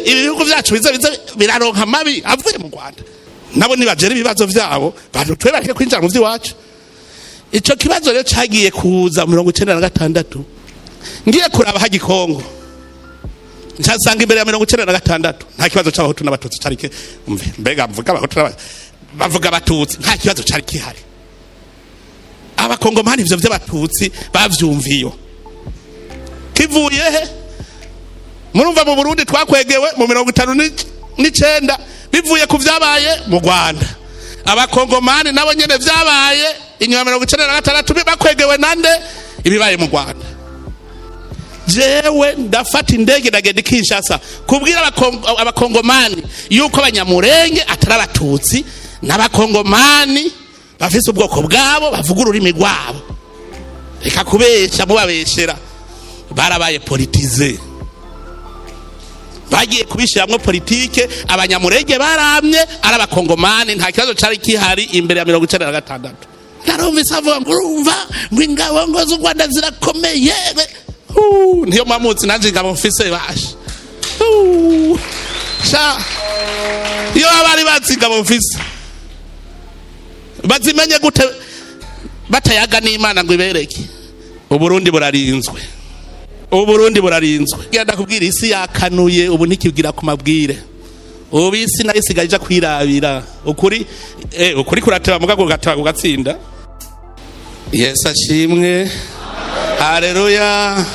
ibihugu byacu bize biraronka mabi avuye mu Rwanda nabo nibagera ibibazo byabo batwe bareke kwinjira mu by'iwacu. Ico kibazo rero cagiye kuza 1996 ngiye kuraba hagikongo nsanga imbere ya 1996 nta kibazo cy'abahutu n'abatutsi carike mbega mvuga abahutu bavuga abatutsi nta kibazo cari kihari. Abakongomani ivyo by'abatutsi bavyumviyo kivuye he murumva mu Burundi twakwegewe mu 59 bivuye ku vyabaye mu Rwanda. Abakongomani nabo nyene vyabaye inyuma 1996 bakwegewe nande ibibaye mu Rwanda. Jewe ndafata indege ndagenda Kinshasa kubwira abakongomani yuko abanyamurenge atari abatutsi n'abakongomani bafise ubwoko bwabo bavuga ururimi rwabo. Reka kubesha mubabeshera barabaye politize bagiye kubishiramwo politike abanyamurenge baramye ari abakongomani nta kibazo cari kihari imbere ya 1996. Narumvise avuga ngo urumva ngo ingabo ngo z'u Rwanda zirakomeye niyo mamutsi nanje ingabo mfise basha sha iyo abari batsi ingabo mfise bazimenye gute batayaga n'Imana ngo ibereke. Uburundi burarinzwe, Uburundi burarinzwe. Genda kubwira isi yakanuye ubu ntikibwira ku mabwire ubu isi nayo isigaje kwirabira ukuri kurateba mugago gateba kugatsinda. Yesu ashimwe, haleluya.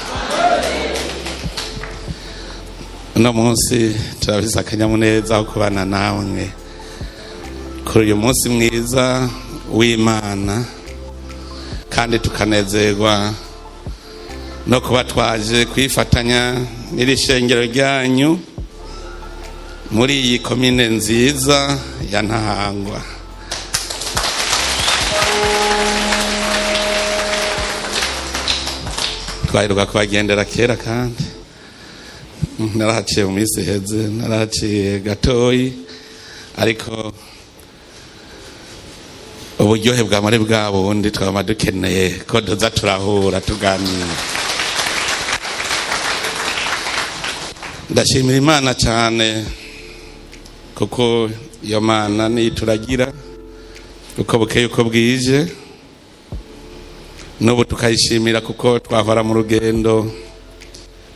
Uno munsi turabisa akanyamuneza aho kubana namwe kuri uyu munsi mwiza w'Imana, kandi tukanezerwa no kuba twaje kwifatanya n'iri shengero ryanyu muri iyi komine nziza ya Ntahangwa. Twaheruka kubagendera kera kandi narahaciye mu minsi iheze, narahaciye gatoyi, ariko uburyohe bwa muri bwa bundi twaba dukeneye ko tuza turahura tuganira. Ndashimira Imana cyane kuko iyo Mana ni turagira uko bukeye uko bwije, n'ubu tukayishimira kuko twahora mu rugendo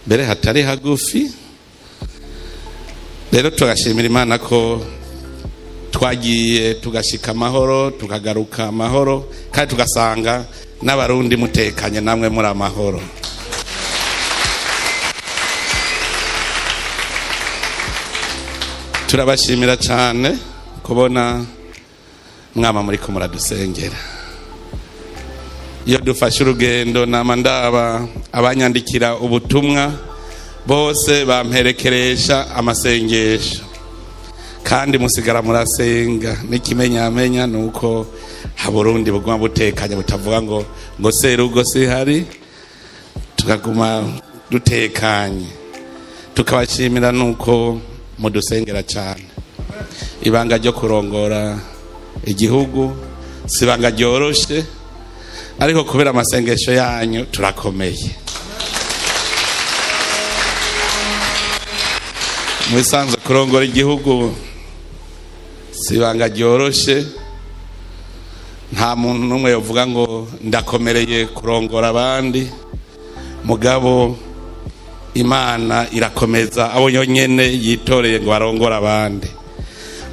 mbere hatari hagufi. Rero tugashimira Imana ko twagiye tugashika amahoro tukagaruka amahoro, kandi tugasanga n'abarundi mutekanye namwe muri amahoro. Turabashimira cyane kubona mwama muri ko muradusengera. Iyo dufashe urugendo nama ndaba abanyandikira ubutumwa bose bamperekeresha amasengesho, kandi musigara murasenga. N'ikimenyamenya nuko Burundi buguma butekanye, butavuga ngo serugo sihari, tukaguma dutekanye. Tukabashimira nuko mudusengera cyane. Ibanga ryo kurongora igihugu sibanga ryoroshe, ariko kubera amasengesho yanyu turakomeye. Mwisanze kurongora igihugu sibanga ryoroshe, nta muntu numwe yovuga ngo ndakomereye kurongora abandi, mugabo Imana irakomeza abo yonyene yitoreye ngo arongora abandi.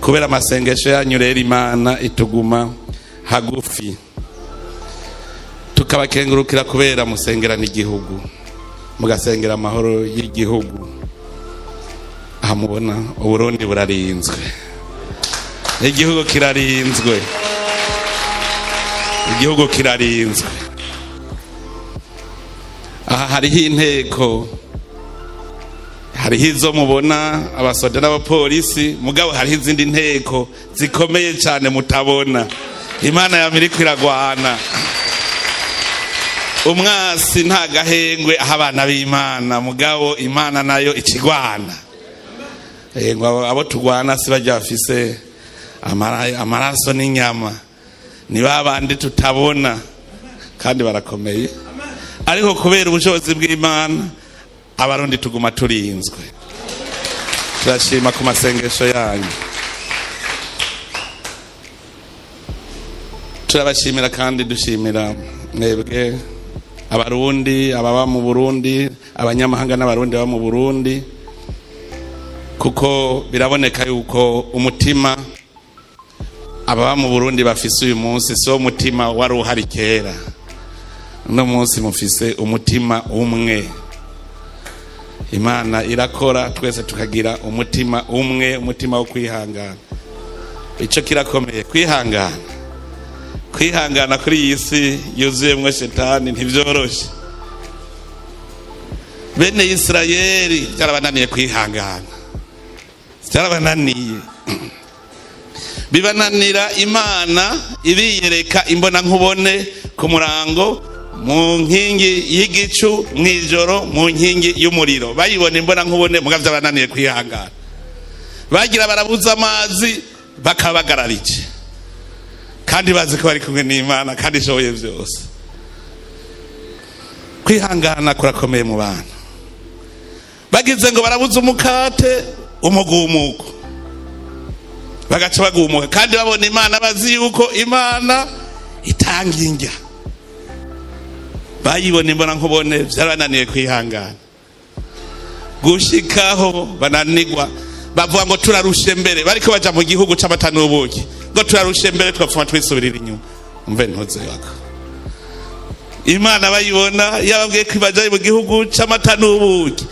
Kubera amasengesho yanyu rero Imana ituguma hagufi, tukabakengurukira kubera musengerana igihugu, mugasengera amahoro y'igihugu. Aha mubona Uburundi burarinzwe, igihugu kirarinzwe, igihugu kirarinzwe. Aha hariho inteko, hariho izo mubona abasoda n'abapolisi, mugabo hariho izindi nteko zikomeye cyane mutabona. Imana yamiriko iragwana, umwasi nta gahengwe aho abana b'Imana, mugabo Imana nayo ikigwana. Abo tugwana si bajya bafise amaraso n'inyama, ni babandi tutabona kandi barakomeye, ariko kubera ubushobozi bw'Imana abarundi tuguma turinzwe. turashima ku masengesho yanyu. Turabashimira kandi dushimira mwebwe abarundi, ababa mu Burundi, abanyamahanga n'abarundi baba mu Burundi, kuko biraboneka yuko umutima ababa mu Burundi bafise uyu munsi so umutima wari uhari kera. Uno munsi mufise umutima umwe. Imana irakora twese tukagira umutima umwe, umutima wo kwihangana. Ico kirakomeye, kwihangana. Kwihangana kuri iyi si yuzuyemwo shetani ntivyoroshe. Bene Israeli byarabananiye kwihangana, byarabananiye. Bibananira Imana ibiyereka imbona nkubone ku murango, mu nkingi y'igicu, mwijoro mu nkingi y'umuriro. Bayibona imbona nkubone mugabo byarabananiye kwihangana. Bagira barabuza amazi bakabagararije, kandi bazi ko bari kumwe n'Imana kandi ishoboye byose. Kwihangana kurakomeye mu bantu. Bagize ngo barabuza umukate, umugumuko, bagaca bagumuka, kandi babona Imana, bazi yuko Imana itanga indya. Bayibona imbona nkubone byarabananiye kwihangana, gushikaho bananigwa bavuga ngo turarushe mbere. Bariko baja mu gihugu c'amata n'ubuki ngo turarushe mbere twapfuma twisubirira inyuma. Umve ntoze wako. Imana bayibona yababwiye ko baja mu gihugu c'amata n'ubuki.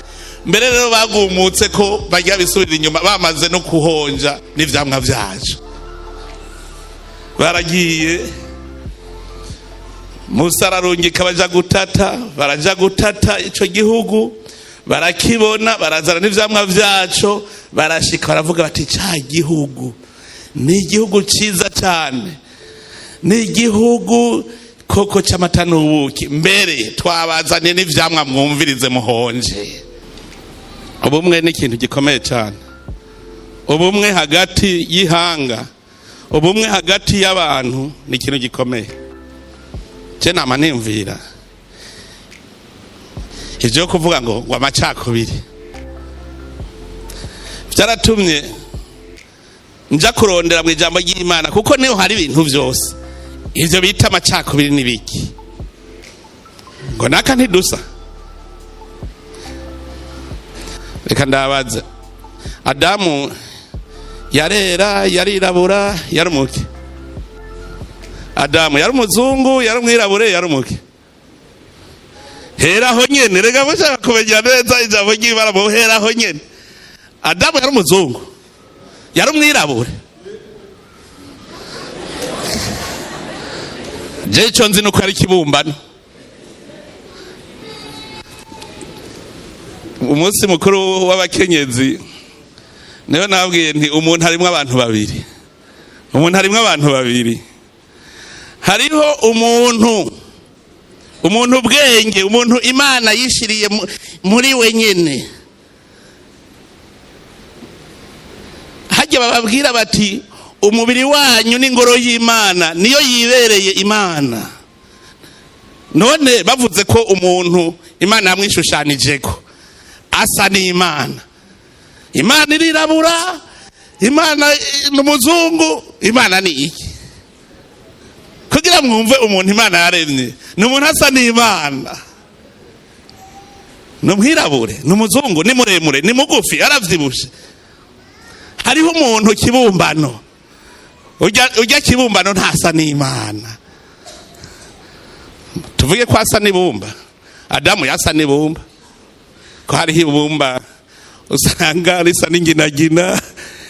Mbere rero bagumutse ko bajya bisubirira inyuma, bamaze no kuhonja n'ivyamwa vyacu. Baragiye Musa ararungika baja gutata, baraja gutata ico gihugu, barakibona, barazana n'ivyamwa vyacu, barashika baravuga bati ca gihugu ni igihugu ciza cyane, ni igihugu koko c'amata n'ubuki, mbere twabazanye n'ivyamwa mwumvirize muhonje. Ubumwe ni ikintu gikomeye cyane. Ubumwe hagati y'ihanga, ubumwe hagati y'abantu ni ikintu gikomeye. Je nama nimvira ivyo kuvuga ngo amacakubiri byaratumye nja kurondera mu ijambo ry'Imana, kuko niho hari ibintu byose. Ivyo bita amacakubiri ni biki? Ngo naka ntidusa. Reka ndabaza, Adamu yarera, yarirabura, yarumuke? Adamu yari umuzungu, yari umwirabure, yari umuke? Heraho nyene, rega mushaka kumenya neza ijambo ry'Imana mu heraho nyene. Adamu yari umuzungu, yari umwirabure? Je ico nzi nuko ari kibumbano. Umunsi mukuru w'abakenyezi niyo nabwiye nti umuntu harimwo abantu babiri. Umuntu harimwo abantu babiri. Hariho umuntu ubwenge, umuntu Imana yishiriye muri we nyene. Hajya bababwira bati umubiri wanyu n'ingoro y'Imana, niyo yibereye Imana. None bavuze ko umuntu Imana yamwishushanijeko asa n'Imana. Imana irirabura, Imana n'umuzungu, Imana ni iki? Kugira mwumve umuntu Imana yaremye, ni umuntu asa n'Imana. Ni umwirabure, ni umuzungu, ni muremure, ni mugufi, aravyibushe. Hariho umuntu kibumbano, ujya kibumbano ntasa n'Imana. Tuvuge ko asa n'ibumba. Adamu yasa n'ibumba, ko hariho ibumba usanga risa n'inginagina,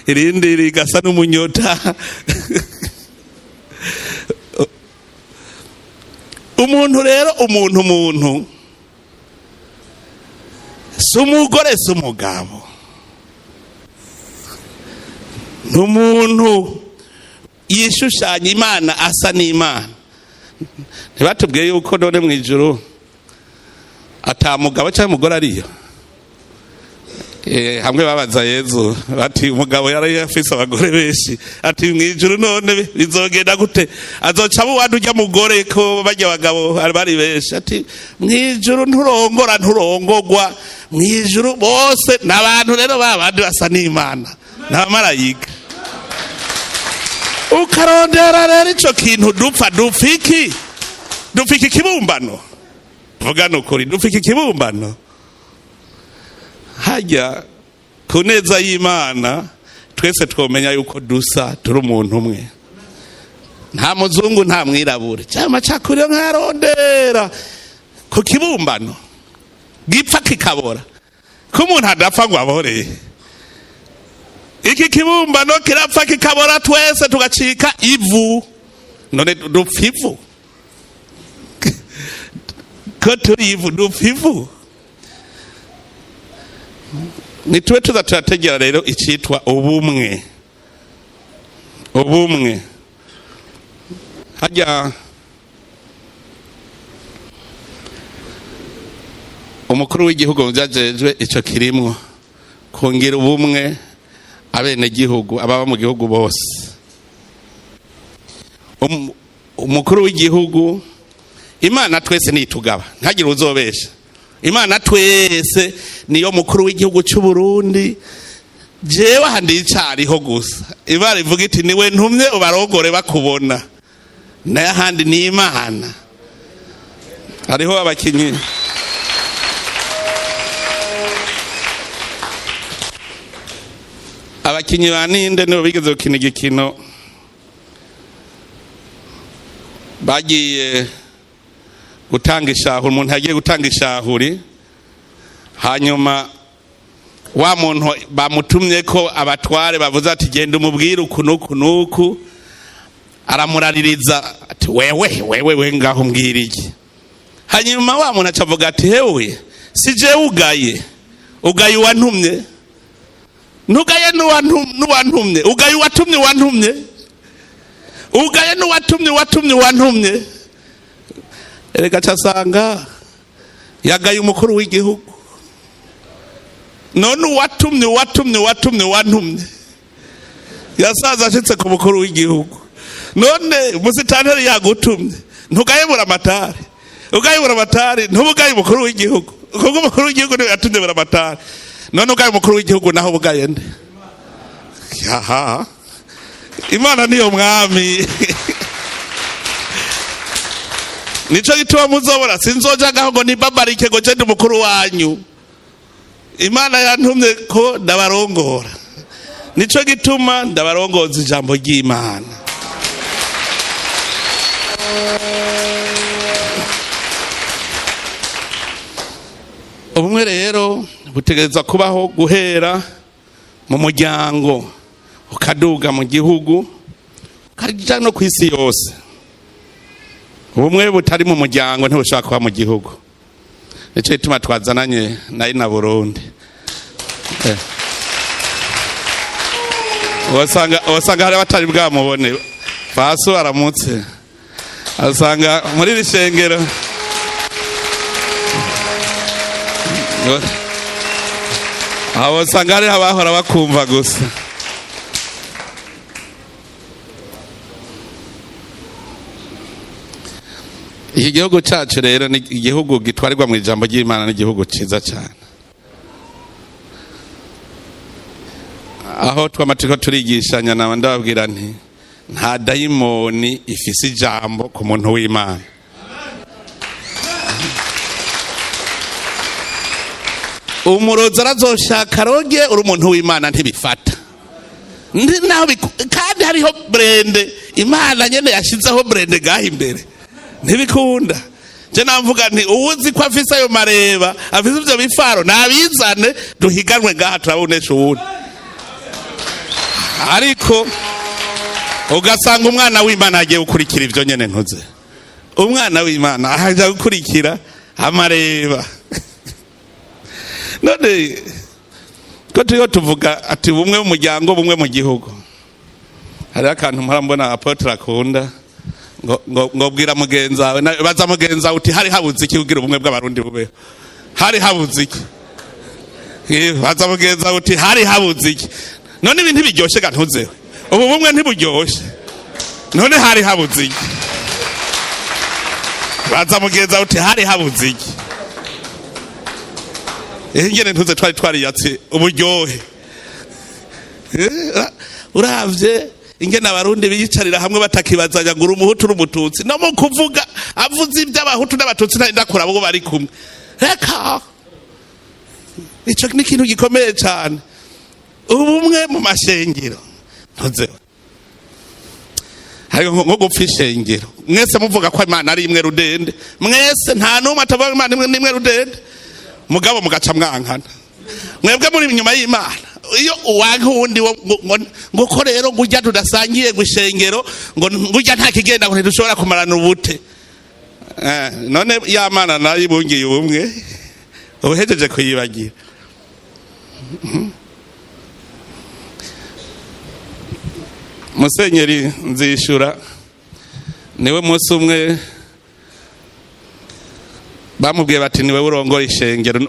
irindi rigasa n'umunyota. Umuntu rero, umuntu si umugore, si umugabo, ni umuntu yishushanya Imana, asa n'Imana. Ntibatubwiye yuko none mu ijuru ata mugabo cyangwa umugore ariyo? Hamwe babaza Yezu bati umugabo yari afise abagore benshi, ati mu ijuru none bizogenda gute? Azoca buwandi ujya mugore ko bajya abagabo bari benshi? Ati mu ijuru nturongora, nturongogwa, mwijuru bose n'abantu rero babandi basa n'Imana n'abamarayika. Ukarondera rero ico kintu dupfiki kibumbano. Vuga nukuri dupfiki kibumbano. Hajya kuneza y'Imana twese twomenya yuko dusa turi umuntu umwe. Nta muzungu nta mwirabure cyama cakuri nkarondera ku kibumbano gipfa kikabora ko umuntu adapfa ngo abore. Iki kibumbano kirapfa kikabora twese tugacika ivu. None dupfa ivu ko turi ivu dupfa ivu. Nitwe tuzategera rero icitwa ubumwe. Ubumwe hajya umukuru w'igihugu byajejwe ico kirimwo kongera ubumwe abene gihugu ababa mu gihugu bose. Umukuru w'igihugu Imana twese nitugaba ntagire uzobesha. Imana twese niyo mukuru w'igihugu cy'u Burundi. Jewe handi icariho gusa Imana ivuga iti niwe ntumye ubarogore bakubona. Naye handi ni Imana. Hariho abakinyi baninde nibo bigeze gukina igikino bagiye gutanga ishahuri. Umuntu yagiye gutanga ishahuri hanyuma wa muntu bamutumye ko abatware bavuze ati genda umubwire uku nuku aramuraririza ati wewe ngaho mbwirije. Hanyuma wa muntu acavuga ati hewe sije ugaye wantumye ntugaye n'uwantumye ugaye watumye wantumye ugaye n'uwatumye wantumye. Erega casanga yagaye umukuru w'igihugu. None uwatumye wantumye yasaza ashitse ku mukuru w'igihugu. None musitanteri yagutumye ntugaye buramatari ugaye buramatari ntubugaye umukuru w'igihugu kuko umukuru w'igihugu niwe yatumye buramatari. None ugaye umukuru w'igihugu naho bugaye nde? Yaha Imana niyo mwami. Nico gituma muzobora sinzoja gaho ngo nibabarike ngo gende umukuru wanyu. Imana yantumye ko ndabarongora. Nico gituma ndabarongoza ijambo ry'Imana. Ubumwe rero butegereza kubaho guhera mu muryango ukaduga mu gihugu ukajya no kwisi yose. Ubumwe butari mu muryango ntibushaka kuba mu gihugu. Nico gituma twazananye na Burundi. Wasanga hari batari bwamubone Faso aramutse asanga muri rishengero aho wasanga hari abahora bakumva gusa. Iki gihugu cyacu rero ni igihugu gitwarirwa mu ijambo ry'Imana, n'igihugu cyiza cyane. Aho twamatiko turigishanya na ndababwira nti nta dayimoni ifise ijambo ku muntu w'Imana. Umurozi arazoshaka roge uri umuntu w'Imana ntibifata. Kandi hariho brende Imana nyene yashizeho brende gaha imbere ntibikunda. Je namvuga nti uwuzi ko afise ayo mareba afise ivyo bifaro nabizane duhiganwe gaha turabonesha uwundi. Ariko ugasanga umwana w'Imana agiye gukurikira ivyo nyene ntuze. Umwana w'Imana ahaja gukurikira amareba. None ko tuyo tuvuga ati bumwe mu muryango bumwe mu gihugu. Hari akantu mpora apotre akunda ngo bwira mugenzi wawe baza mugenzi wawe uti hari habuze iki kugira ubumwe bw'abarundi bube. Hari habuze iki? Baza mugenzi wawe uti hari habuze iki? None ibintu biryoshe gantuzewe. Ubu bumwe ntiburyoshe. None hari habuze iki? Baza mugenzi wawe uti hari habuze iki? ingene ntuze twariyatse uburyohe. Uravye ingene abarundi biyicarira hamwe batakibazanya ngo umuhutu n'umututsi no mu kuvuga avuze iby'abahutu n'abatutsi ndakora abo bari kumwe. Reka ico ni ikintu gikomeye cyane. Ubumwe mu mashengero ntuze hari nko gupfa ishengero, mwese muvuga ko Imana ari imwe rudende, mwese nta numwe atavuga Imana imwe rudende, mugabo mugaca mwankana mwebwe muri inyuma y'Imana. Iyo uwanka uwundi ngo ko rero ngujya tudasangiye gushengero ngo ngujya nta kigenda ngo ntidushobora kumarana ubute. None ya Mana nayo ibungiye ubumwe ubuhejeje kuyibagira. Musenyeri Nzishura niwe munsi umwe bamubwiye bati niwe urongora ishengero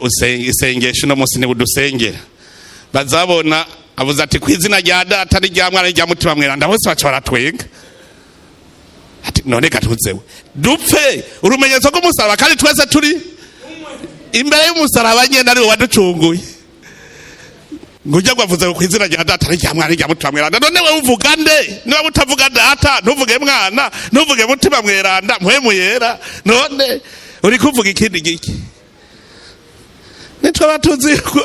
isengesho no munsi niwe udusengera. Bazabona avuze ati ku izina rya Data n'irya Mwana n'irya Mutima Mweranda bose baca baratwenga. Ati none gatuzewe dupfe urumenyetso rw'umusaraba kandi twese turi imbere y'umusaraba nyene ari waducunguye. Ngujya gwavuze ku izina rya Data n'irya Mwana n'irya Mutima Mweranda. None we uvuga nde? Niba utavuga Data ntuvuge Mwana ntuvuge Mutima Mweranda mpwemu yera, none uri kuvuga ikindi giki? Nitwe batuzi ko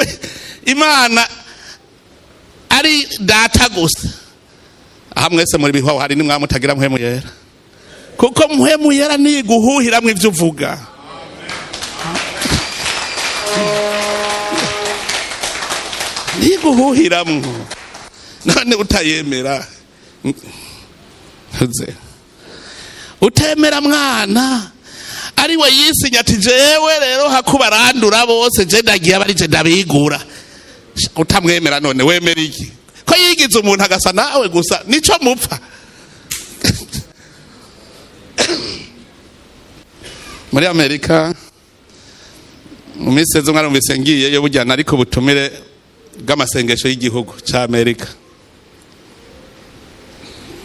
Imana ari Data gusa. Aha mwese muri bihwa hari ni mwamutagira mpwemu yera, kuko mpwemu yera ni guhuhiramwe ivyo uvuga. Ni guhuhiramwe. None utayemera utemera Mwana ari we yisinya ati jewe rero hakubarandura bose je ndagiye abari je ndabigura. Utamwemera none wemera iki? Ko yigize umuntu agasa nawe gusa nico mupfa. Muri Amerika mu miseze mwarumvise ngiye yo bujyana ariko butumire bw'amasengesho y'igihugu ca Amerika.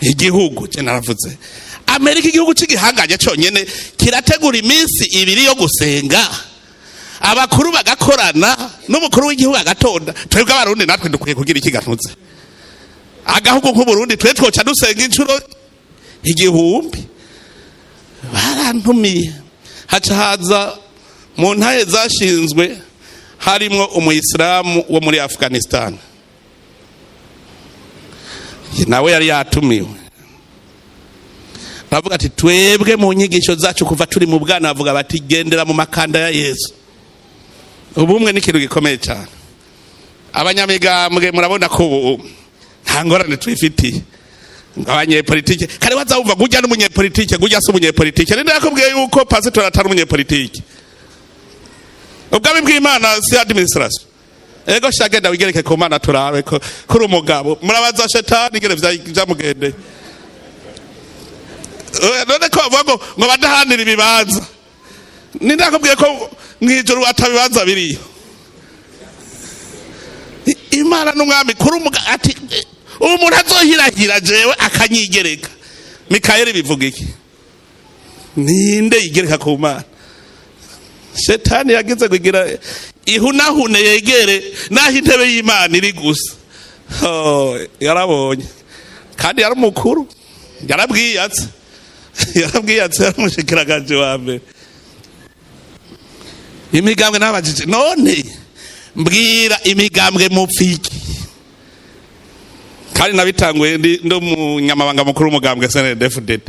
Igihugu je naravuze Amerika igihugu cy'igihanganye cyonyene kirategura iminsi ibiri yo gusenga, abakuru bagakorana n'umukuru w'igihugu agatonda. Twebwe abarundi natwe dukwiye kugira iki gatuze agahugu nk'Uburundi twe twoca dusenga inshuro igihumbi. Barantumiye haca haza mu ntahe zashinzwe harimwo umuyisilamu wo muri Afghanistan, nawe yari yatumiwe. Bavuga ati twebwe mu nyigisho zacu kuva turi mu bwana bavuga bati gendera mu makanda ya Yesu. Ubumwe ni ikintu gikomeye cyane. Abanyamigambwe murabona ko nta ngorane twifitiye. Abanyepolitike kare bazawumva gujya n'umunyepolitike gujya se umunyepolitike. Ninde yakubwiye yuko pastor atari umunyepolitike? Ubwami bw'Imana si administration. Ego shagenda wigereke ku Mana turabe ko kuri umugabo murabaza shetani ngere vyamugende. None ko bavuga ngo badahanira ibibanza. Ninde yakubwiye ko mwijuru atabibanza biriyo? Imana n'umwami kuri umugabo ati umuntu azohirahira jewe akanyigereka. Mikaeli bivuga iki? Ninde yigereka ku Mana? Shetani yagize kugira ihunahune yegere naho intebe y'Imana iri gusa. Yarabonye kandi yari mukuru yarabwiyatse yaramushikiragaje wa mbere. Imigambwe n'abajije none mbwira imigambwe mupfiki kandi nabitanguye ndo munyamabanga mukuru umugambwe SNDFDD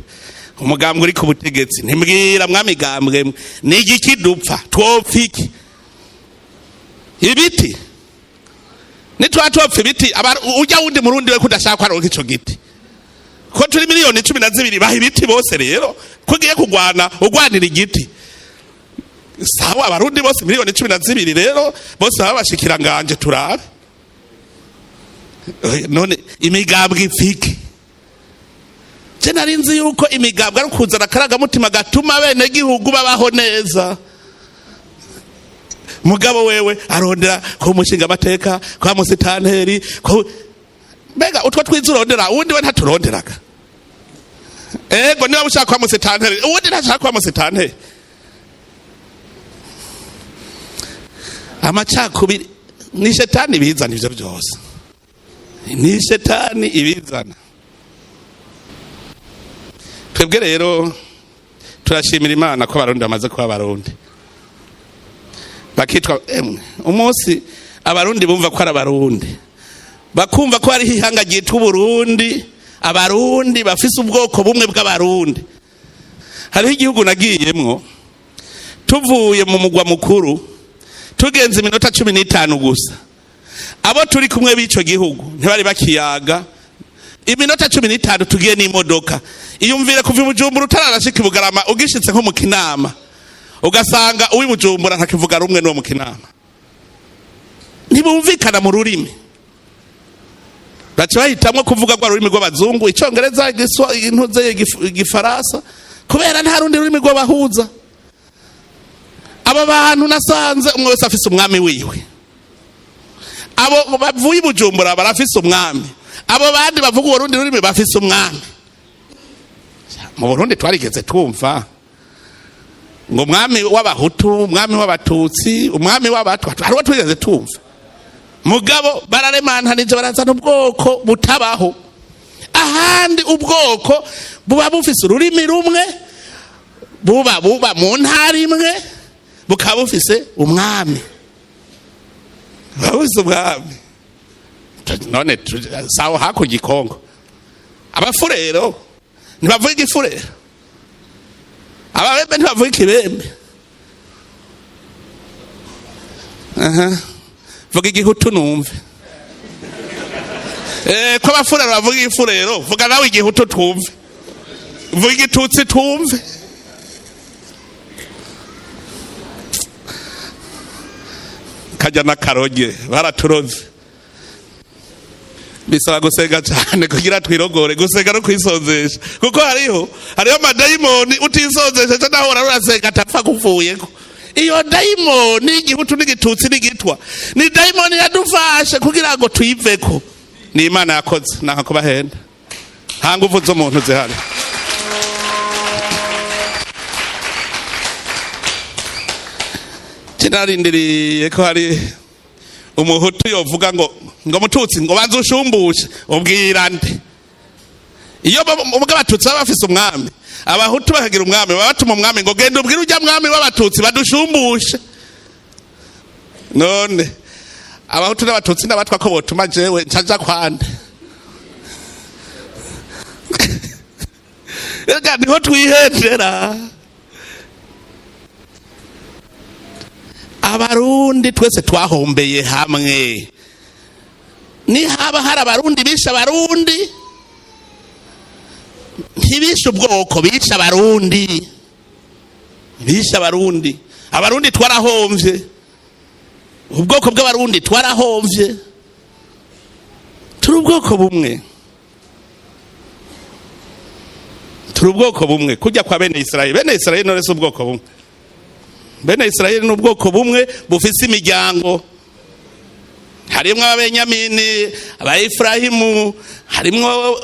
umugambwe uri ku butegetsi. Ntimbwira mwamigambwe ni igiki dupfa twopfiki ibiti nitwatopfa ibiti ujya wundi murundi we kudashaka aronka ico giti ko turi miliyoni 12 baha ibiti bose rero kugiye kugwana ugwanira igiti. Sawa abarundi bose miliyoni 12 rero bose babashikira nganje turabe. None imigambwe ifiki je narinzi yuko imigambwe ari kuzana karaga mutima gatuma bene gihugu babaho neza. Mugabo wewe arondera ko mushinga amateka kwa musitanteri ko mbega utwo twizurondera uwundi we ntaturonderaga. Ego niba ushaka kwa musitanteri uwundi ntashaka kwa musitanteri. amacakubiri ni shetani bizana ivyo byose, ni shetani ibizana. Twebwe rero turashimira Imana ko abarundi bamaze kuba abarundi bakitwa umunsi abarundi bumva ko ari abarundi, bakumva ko hari ihanga ryitwa Uburundi, abarundi bafise ubwoko bumwe bw'abarundi. Hariho igihugu nagiyemwo tuvuye mu mugwa mukuru tugenze iminota 15 gusa, abo turi kumwe b'ico gihugu ntibari bakiyaga. Iminota 15 tugiye n'imodoka, iyumvire kuva Bujumbura utararashika Bugarama, ugishitse nko mu Kinama ugasanga uwi Bujumbura ntakivuga rumwe no mu Kinama, ntibumvikana mu rurimi. Baca bahitamwo kuvuga rwa rurimi rw'abazungu, Icongereza, Intuze, Igifaransa, kubera nta rundi rurimi rw'abahuza. Aba bantu nasanze umwe wese afise umwami wiwe. Abo bavuye Bujumbura barafise umwami, abo bandi bavuga urundi rurimi bafise umwami. Mu Burundi twarigeze twumva ngo umwami w'abahutu, umwami w'abatutsi, umwami w'abatwa, hariho twigeze twumva. Mugabo bararemantanije barazana ubwoko butabaho. Ahandi ubwoko buba bufise ururimi rumwe, buba mu ntara imwe, bukaba bufise umwami. Bufise umwami. None sawa hakurya Ikongo abafurero ntibavuga igifurero, ababembe ntibavuga ikibembe. Vuga igihutu numve. Ko abafurero bavuga igifurero, vuga nawe igihutu twumve. Vuga igitutsi twumve. Kajya na Karoge baraturoze. Bisaba gusenga cyane kugira twirogore, gusenga no kwisozesha, kuko hariho amadayimoni utisozesha naho urasenga atapfa kuvuyeko. Iyo dayimoni igihutu n'igitutsi n'igitwa ni dayimoni yadufashe kugira ngo tuyiveko. Ni Imana yakoze, naka kubahenda nta nguvu z'umuntu zihari. Kinarindiriye ko hari umuhutu yovuga ngo mututsi ngo banze ushumbushe, ubwira nde? Iyo ubwo abatutsi baba bafise umwami, abahutu bakagira umwami, babatuma umwami ngo genda ubwira ujya mwami w'abatutsi badushumbushe. None abahutu n'abatutsi n'abatwa ko botuma jewe ncaja kwande? Ega niho twihendera. Abarundi twese twahombeye hamwe. Ni haba hari abarundi bisha abarundi, ntibisha ubwoko, bisha abarundi, bisha abarundi. Abarundi twarahomvye, ubwoko bw'abarundi twarahomvye. Turi ubwoko bumwe, turi ubwoko bumwe kujya kwa bene Israeli. Bene Israeli none se ubwoko bumwe. Bene Israeli ni ubwoko bumwe bufise imiryango. Harimwo Abenyamini, Abaefrahimu, harimwo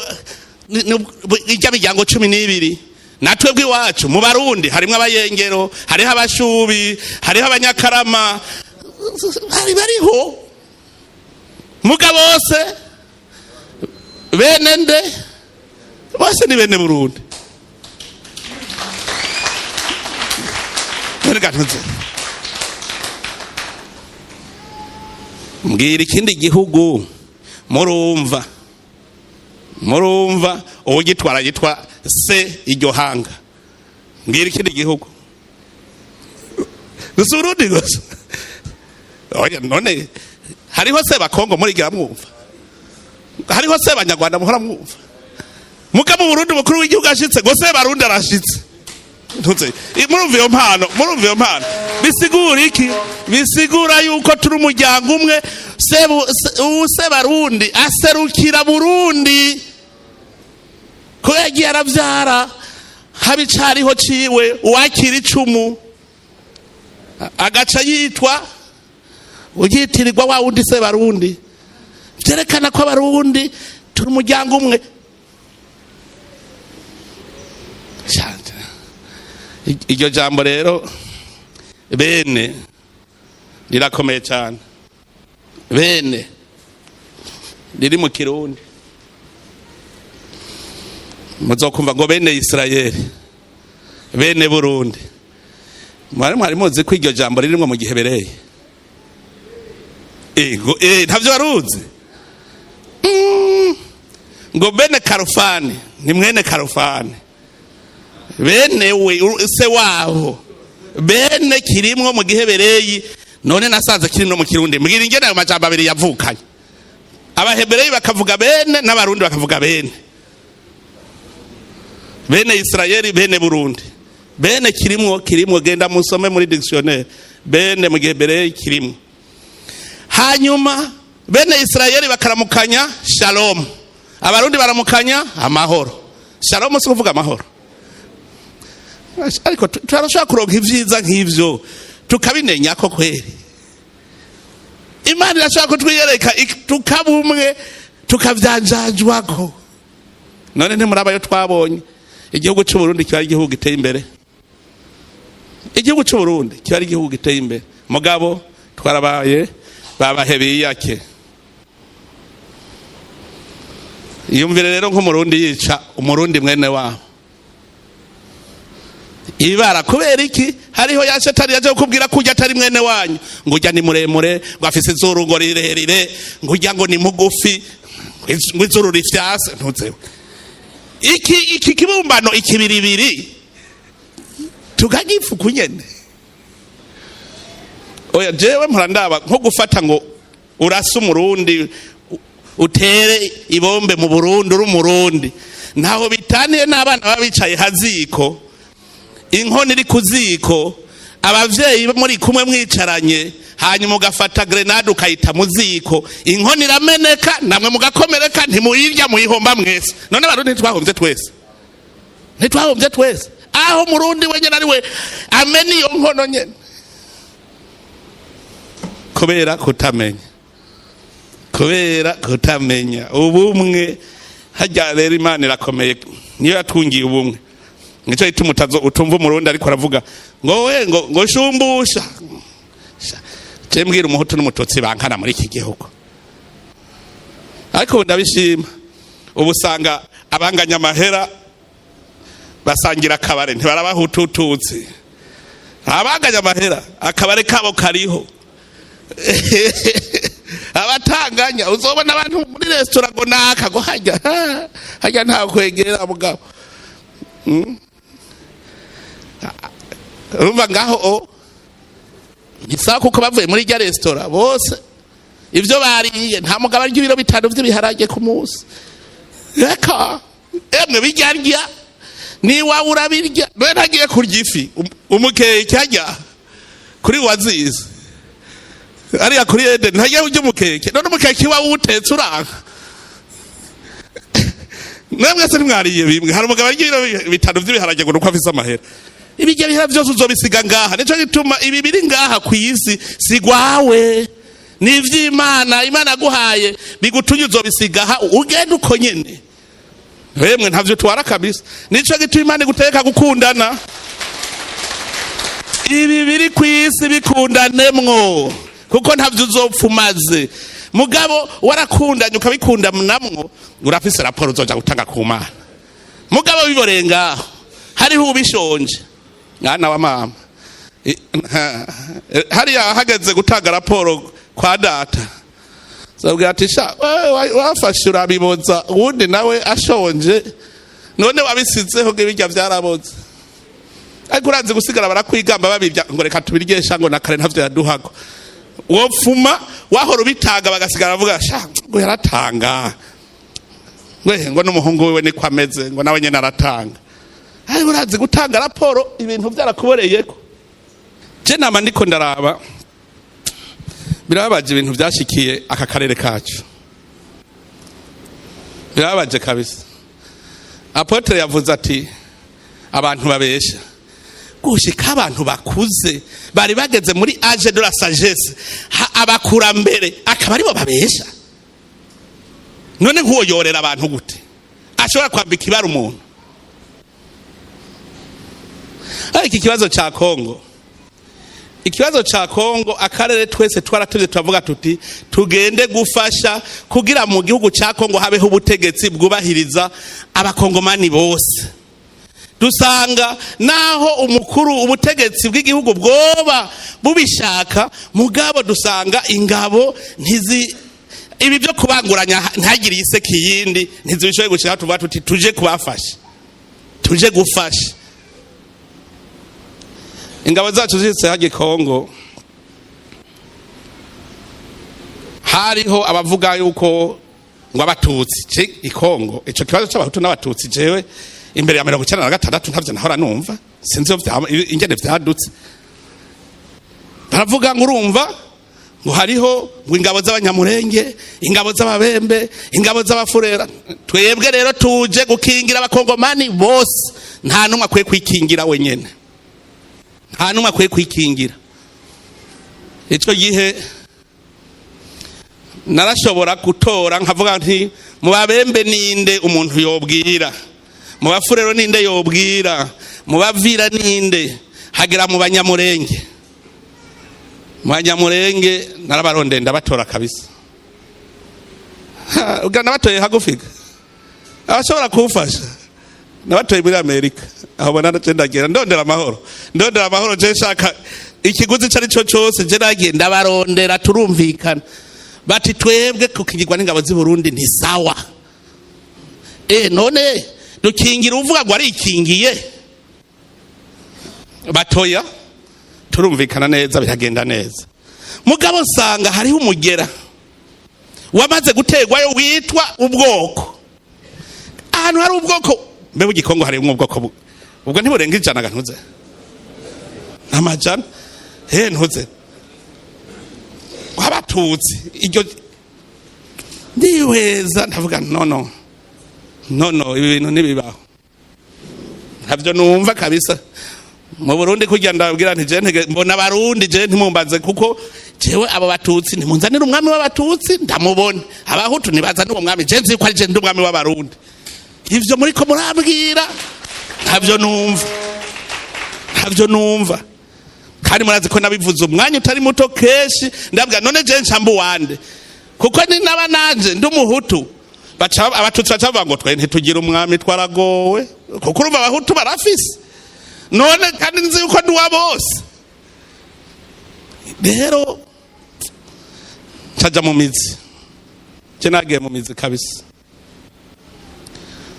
ijya miryango 12. Natwe bw'iwacu mu Barundi harimwo Abayengero, hariho Abashubi, hariho Abanyakarama, bariho muga bose bene nde? Bose ni bene Burundi. Mbwira ikindi gihugu murumva uwo gitwara yitwa se iryo hanga. Mbwira ikindi gihugu gusa Urundi gusa. Oya none hariho se Bakongo muri gira mwumva, hariho se Banyarwanda muhora mwumva. Muga mu Burundi mukuru w'igihugu ashitse ngo se Barundi arashitse. Ntuze murumva iyo mpano, bisigura iki? Bisigura yuko turi umuryango umwe. Se Barundi aserukira Burundi ko yagiye aravyara habicariho ciwe uwakira icumu agaca yitwa ugitirirwa wa wundi se Barundi. Vyerekana ko Abarundi turi umuryango umwe. Iryo jambo rero bene rirakomeye cyane. Bene riri mu Kirundi, muzokumva ngo bene Isirayeli, bene Burundi. Mwari muzi ko iryo jambo ririmwo mu gihebereye? Ntavyo waruzi? Ngo bene Karufani ni mwene Karufani, bene we se waho, bene kirimwo mu gihebereyi. None nasanze kiri no mu Kirundi. Mbwira ingene ayo majambo abiri yavukanye. Abahebereyi bakavuga bene n'abarundi bakavuga bene. Bene Isirayeli, bene Burundi. Bene kirimwo genda musome muri dictionnaire. Bene mu gihebereyi kirimwo. Hanyuma bene Isirayeli bakaramukanya shalom, abarundi baramukanya amahoro. Shalom si kuvuga amahoro. Ariko turashaka kuronka ivyiza nk'ivyo tukabinenya ko kweri. Imana irashaka kutwiyereka tukabumwe tukavyanjajwako. None ntimurabayo twabonye igihugu cy'u Burundi kiba ari igihugu giteye imbere. Igihugu cy'u Burundi kiba ari igihugu giteye imbere. Mugabo twarabaye babahebeye yake. Iyumvire rero nk'umurundi yica umurundi mwene wabo. Ibara kubera iki? Hariho ya shetani yaje kukubwira kujya atari mwene wanyu, ngo ujya ni muremure, ngo afise izuru ngo rirerire, ngo ujya ngo ni mugufi, ngo izuru rifyase. Ntuzewe iki kibumbano ikibiribiri tukagifu kunyene. Oya jewe mpurandaba nko gufata ngo urasa umurundi utere ibombe mu Burundi uri umurundi, ntaho bitaniye n'abana babicaye haziko, inkono iri kuziko, abavyeyi muri kumwe mwicaranye, hanyuma ugafata grenade ukayita muziko, inkono irameneka namwe mugakomereka, ntimuyirya muyihomba mwese. None barundi ntitwahombye twese, ntitwahombye twese. Aho murundi wenyene ari we amena iyo nkono nyene kubera kutamenya ubumwe. Hajya rero Imana irakomeye, niyo yatungiye ubumwe. Nico ituma utumva umurundi ariko aravuga ngo we ngo shumbusha. Mbwira umuhutu n'umututsi bankana muri iki gihugu. Ariko ndabishima ubu usanga abanganya amahera basangira akabare ntibarabahutututsi. Abanganya amahera akabare kabo kariho. Abatanganya uzobona abantu muri restaurant ngo naka ngo hajya nta kwegera mugabo. Urumva ngaho gisaba kuko bavuye muri rya restaurant bose ivyo bariye nta mugabo arya ibiro 5 vy'ibiharage ku munsi. Reka emwe bijya ni wawe urabirya. None ntagiye kurya ifi umukeke ajya kuri wazize ariya kuri Eden ntagiye urya umukeke. None umukeke wawe utetse uranka. Namwe se mwariye bimwe. Hari umugabo arya ibiro 5 vy'ibiharage ngo nuko afise amahera. Ibijya bihera byose uzobisiga ngaha. Nico gituma ibi biri ngaha ku isi sigwawe ni ivy'Imana. Imana aguhaye bigutunye uzobisiga aha ugenda uko nyene. Wemwe ntavyo twara kabisa. Nico gituma Imana iguteka gukundana. Ibi biri ku isi bikundanemwo kuko ntavyo uzopfumaze. Mugabo warakundanye ukabikunda namwo urafise raporo uzoja gutanga ku Mana. Mugabo biborenga hariho ubishonje. Mwana wa mama hariya hageze gutanga raporo kwa data, zabwira ati sha wafashe urabiboza ubundi nawe ashonje none wabisizeho gebijya byaraboze. Ariko uranze gusigara barakwigamba babirya ngo reka tubirgesha ngo nakare ntavyo yaduhago. Wopfuma wahora ubitaga bagasigara bavuga sha ngo yaratanga ngo n'umuhungu wewe niko ameze ngo nawe nyene aratanga. Ariko uranze gutanga raporo ibintu byarakuboreyeko. Je nama ndiko ndaraba birabaje ibintu byashikiye aka karere kacu. Birabaje kabisa. Apotre yavuze ati abantu babesha. Gushika abantu bakuze bari bageze muri age de la sagesse, abakura mbere akaba aribo babesha. None nkuwo yorera abantu gute ashobora kwambika ibara umuntu? Iki kibazo cha Kongo ikibazo ca Kongo akarere twese twaratevye turavuga tuti tugende gufasha kugira mu gihugu ca Kongo habeho ubutegetsi bwubahiriza abakongomani bose. Dusanga naho umukuru ubutegetsi bw'igihugu bwoba bubishaka mugabo dusanga ingabo ibi byo kubanguranya ntagire iseki yindi ntizibishoye gushaka tuvuga tuti tuje kubafasha, tuje gufasha. Ingabo zacu zitse haje Kongo hariho abavuga yuko ngo abatutsi ikongo ico kibazo c'abahutu n'abatutsi jewe imbere ya 1996 ntavyo nahora numva sinzi ingene vyadutse. Baravuga ngo urumva ngo hariho ngo ingabo z'abanyamurenge, ingabo z'ababembe, ingabo z'abafurera. Twebwe rero tuje gukingira abakongomani bose, nta numwe akwiye kwikingira wenyene, nta numwe akwiye kwikingira. Ico gihe narashobora gutora nkavuga nti mu babembe ninde umuntu yobwira, mu bafurero ninde yobwira, mu bavira ninde, hagera mu banyamurenge. Mu banyamurenge narabaronde ndabatora kabisa. Ugana batoye hagufiga abashobora kufasha nabatoye muri Amerika aho bona ndagenda ndondera amahoro je shaka ikiguzi cari cyo cyose je nagenda barondera turumvikana bati twebwe kukingirwa n'ingabo z'i Burundi ni sawa. None dukingira uvuga ngo ari ikingiye batoya turumvikana neza biragenda neza. Mugabo sanga hariho umugera wamaze gutegwayo witwa ubwoko. Ahantu hari ubwoko mbe bugikongo hari ubwoko ubwo ntiburenga ijana gantuze amajana ntuze abatutsi iryo ndiweza ndavuga no ibi bintu nibibaho ntabyo numva kabisa. Mu Burundi kujya ndabwira nti je mbona abarundi je ntimumbaze kuko jewe abo batutsi nimunzanira umwami w'abatutsi ndamubona, abahutu nibaza n'uwo mwami je nzi ko ari je ndi umwami w'abarundi. Ivyo muri ko murabwira ntabyo numva kandi murazi ko nabivuze umwanya utari muto keshi ndabwira none je ncambu wande kuko ni naba nanje ndi umuhutu abatutsi bacavuga ngo twe ntitugira umwami twaragowe kuko urumva abahutu barafise none kandi nzi uko duwa bose. Rero caja mu mizi je nagiye mu mizi kabisa.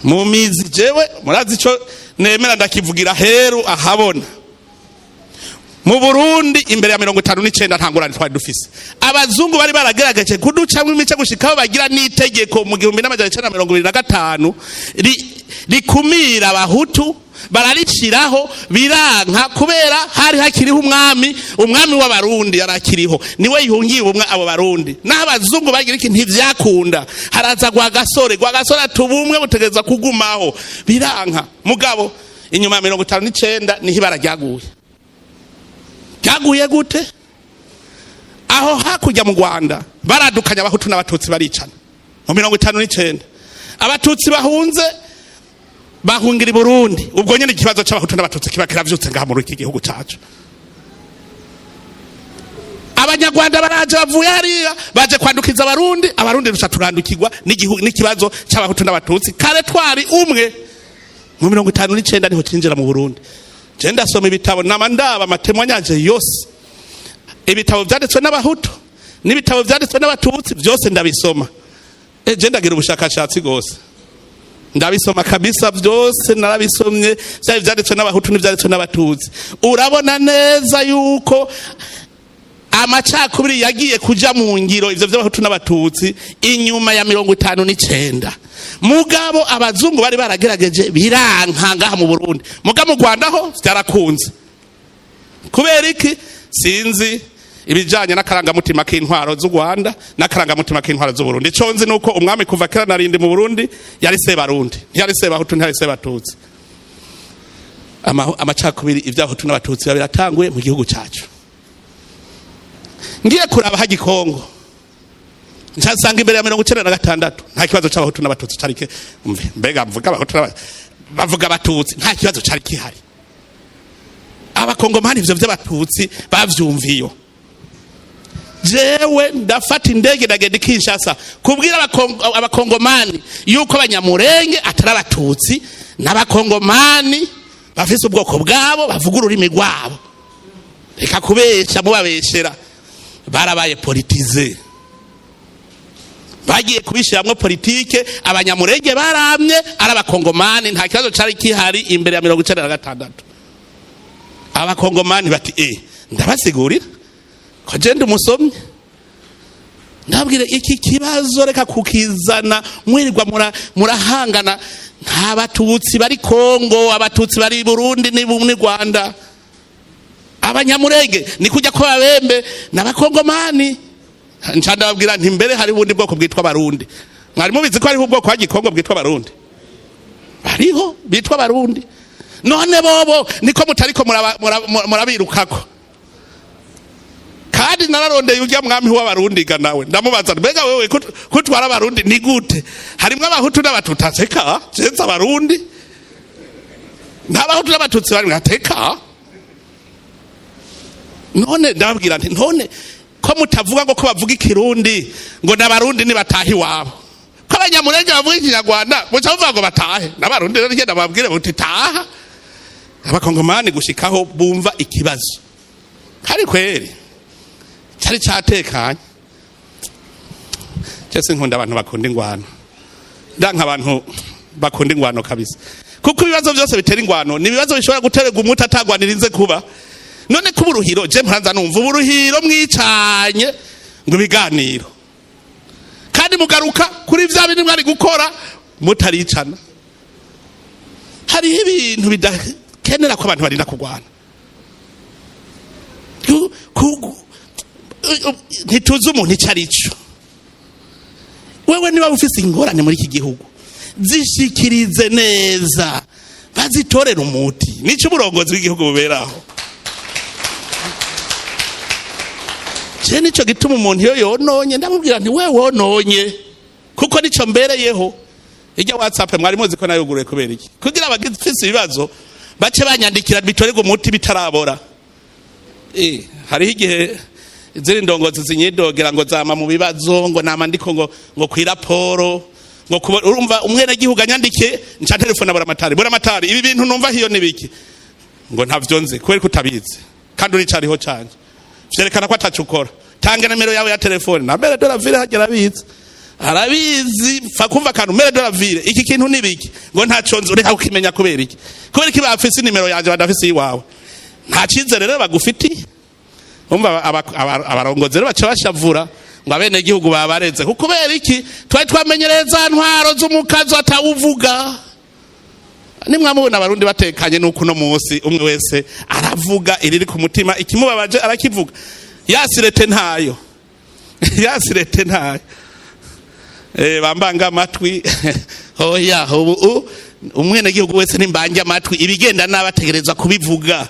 Mu mizi jewe murazi ico nemera ndakivugira heru ahabona. Mu Burundi imbere ya 59 ntangurane twari dufise abazungu bari baragerageje kuducamwe imice gushikaho bagira n'itegeko mu 1925 rikumira abahutu barariciraho biranka kubera hari hakiriho umwami w'abarundi yarakiriho niwe yihungiye ubumwe abo barundi naho abazungu bagira iki ntivyakunda haraza gwa gasore atubumwe butegeza kugumaho biranka. Mugabo inyuma ya 59 niho baraguye gute aho hakurya mu Rwanda baradukanya abahutu n'abatutsi baricana mu 59 abatutsi bahungira i Burundi. Ubwo nyene ikibazo c'abahutu n'abatutsi kiba kiravyutse ngaha muri iki gihugu cacu. Abanyarwanda baraje bavuye hariya baje kwandukiza abarundi rusha turandukirwa n'ikibazo c'abahutu n'abatutsi kare twari umwe. Mu 59 niho cinjira mu Burundi. Je ndasoma ibitabo ndaba amatemwanyaje yose, ibitabo vyanditswe n'abahutu n'ibitabo vyanditswe n'abatutsi vyose ndabisoma. Je ndagira ubushakashatsi gose ndabisoma kabisa vyose narabisomye vyanditswe n'abahutu n'ivyanditswe n'abatutsi. Urabona neza yuko amacakubiri yagiye kuja mu ngiro ivyo vy'abahutu n'abatutsi inyuma ya 59. Mugabo abazungu bari baragerageje biranka ngaha mu Burundi. Mugabo mu Rwanda ho vyarakunze kubera iki sinzi ibijanye n'akarangamutima k'intwaro z'u Rwanda n'akarangamutima k'intwaro z'u Burundi. Ico nzi nuko umwami kuva kera narindi mu Burundi yari se barundi ntiyari se bahutu ntiyari se batutsi. Amacakubiri ivy'abahutu n'abatutsi biratanguye mu gihugu cacu. Ngiye kuraba haji Kongo nsanga imbere ya 1996 nta kibazo c'abahutu n'abatutsi carike mbega mvuga abahutu bavuga abatutsi nta kibazo cari kihari. abakongomani ivyo vy'abatutsi bavyumviyo. Jewe ndafata indege ndagenda Kinshasa kubwira abakongomani yuko abanyamurenge atari abatutsi n'abakongomani bafise ubwoko bwabo bavuga ururimi rwabo. Reka kubesha mubabeshera, barabaye politize, bagiye kubishiramwo politike. Abanyamurenge baramye ari abakongomani, nta kibazo cari kihari imbere ya 1996. Abakongomani bati ndabasigurira ko je ndi umusomyi, ndabwire iki kibazo reka kukizana mwirirwa murahangana. Nta batutsi bari Kongo, abatutsi bari Burundi ni Rwanda. Abanyamurenge ni kujya ko babembe n'abakongomani. Ncandababwira nti mbere hari ubundi bwoko bwitwa Barundi. Mwari mubizi ko hariho ubwoko wa Gikongo bwitwa Barundi? Hariho bitwa Barundi. None bobo niko mutariko murabirukako. Kandi nararondeye ujya mwami w'abarundi ga nawe ndamubaza mbega wewe kutwara abarundi ni gute? Harimwe abahutu n'abatutsi cenza abarundi n'abahutu n'abatutsi bari ngateka. None ndababwira nti none ko mutavuga ngo ko bavuga ikirundi ngo n'abarundi ni batahi wabo, ko abanyamurenge bavuga ikinyarwanda muca muvuga ngo batahe n'abarundi? Rero ngenda babwire muti taha. Abakongomani gushikaho bumva ikibazo hari kweri cyari cyatekanye. Cyese nkunda abantu bakunda ingwano, ndanka abantu bakunda ingwano kabisa, kuko ibibazo byose bitera ingwano ni ibibazo bishobora guterega umuti atagwanirinze kuba. None kuba uruhiro je mpanza numva uruhiro mwicanye ngo biganiro, kandi mugaruka kuri vya bintu mwari gukora mutaricana. Hari ibintu bidakenera ko abantu barinda kugwana. Ntituzi umuntu icyo ari cyo. Wewe niba ufise ingorane muri iki gihugu zishikirize neza, bazitorera umuti. Nico uburongozi bw'igihugu buberaho. Je nico gituma umuntu iyo yononye ndamubwira nti wewe wononye, kuko nico mbereyeho. Ijya WhatsApp mwari muzi ko nayuguruye kubera iki? Kugira abagifise ibibazo bace banyandikira bitorerwa umuti bitarabora. Hariho igihe ziri ndongozi zinyidogera ngo zama mu bibazo ngo nama ndiko ngo kwiraporo ngo urumva umwene gihugu anyandike nca telefone buramatari ibi bintu numva hiyo nibiki ngo ntavyo nzi kweri kutabizi kandi uri cariho cyane vyerekana ko atacukora. Tange numero yawe ya telefone na mbere doravire hagera bizi arabizi fa kumva kantu mbere doravire iki kintu nibiki ngo ntaco nzi ureka ukimenya kubera iki bafise nimero yanje badafise iwawe nta cizere rero bagufitiye. Umva abarongozi rero baca bashavura ngo abene gihugu babareze kubera iki twari twamenyereza ntwaro z'umukazo atawuvuga. Nimwamubona abarundi batekanye nuko no munsi umwe wese aravuga iriri ku mutima, ikimubabaje arakivuga. Yasirete ntayo yasirete ntayo bambanga amatwi oya ubu umwene gihugu wese nimbanje amatwi ibigenda nabategereza kubivuga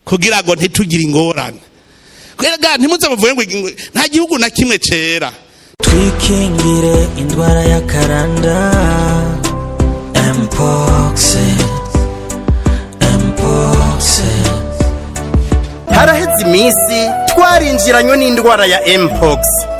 kugira ngo ntitugire ingorane. Kwega ntimuze muvuye ngo nta gihugu na kimwe cera. Twikingire indwara ya karanda Mpox. Haraheze iminsi twarinjiranywe n'indwara ya Mpox.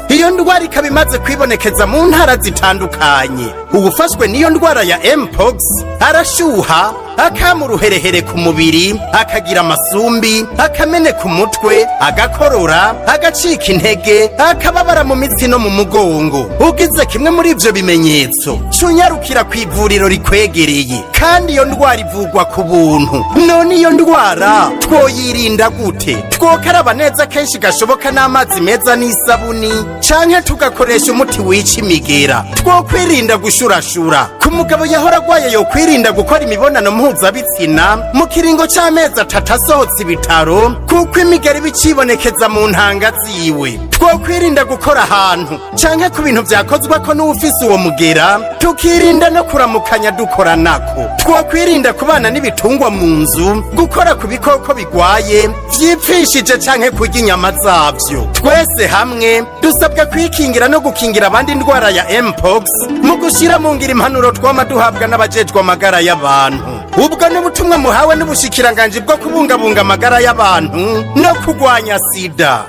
Iyo ndwara ikaba imaze kwibonekeza mu ntara zitandukanye. Ubufashwe n'iyo ndwara ya Mpox arashuha, akamuruherehere ku mubiri, akagira amasumbi, akameneka umutwe, agakorora, agacika intege, akababara mu mitsi no mu mugongo. Ugize kimwe muri ivyo bimenyetso cunyarukira ku ivuriro rikwegereye, kandi iyo ndwara ivugwa ku buntu. None iyo ndwara twoyirinda gute? Twokaraba neza kenshi gashoboka n'amazi meza n'isabuni, canke tugakoresha umuti wica imigera. Twokwirinda gushurashura. Ku mugabo yahora agwaye yo kwirinda gukora imibonano mpuzabitsina mu kiringo c'amezi 3 asohotse ibitaro, kuko imigeri bicibonekeza mu ntanga ziwe. Twokwirinda gukora ahantu canke ku bintu vyakozwa ko n'ufise uwo mugera, tukirinda no kuramukanya dukora nako. Twokwirinda kubana n'ibitungwa mu nzu, gukora ku bikoko bigwaye vyipfishije canke kurya inyama zavyo. Twese hamwe dusabwa kwikingira no gukingira abandi indwara ya Mpox mu gushira mu ngiro impanuro twama duhabwa n'abajejwe amagara y'abantu. ubwo n'ubutumwa muhawe n'ubushikiranganje bwo kubungabunga amagara y'abantu no kurwanya sida.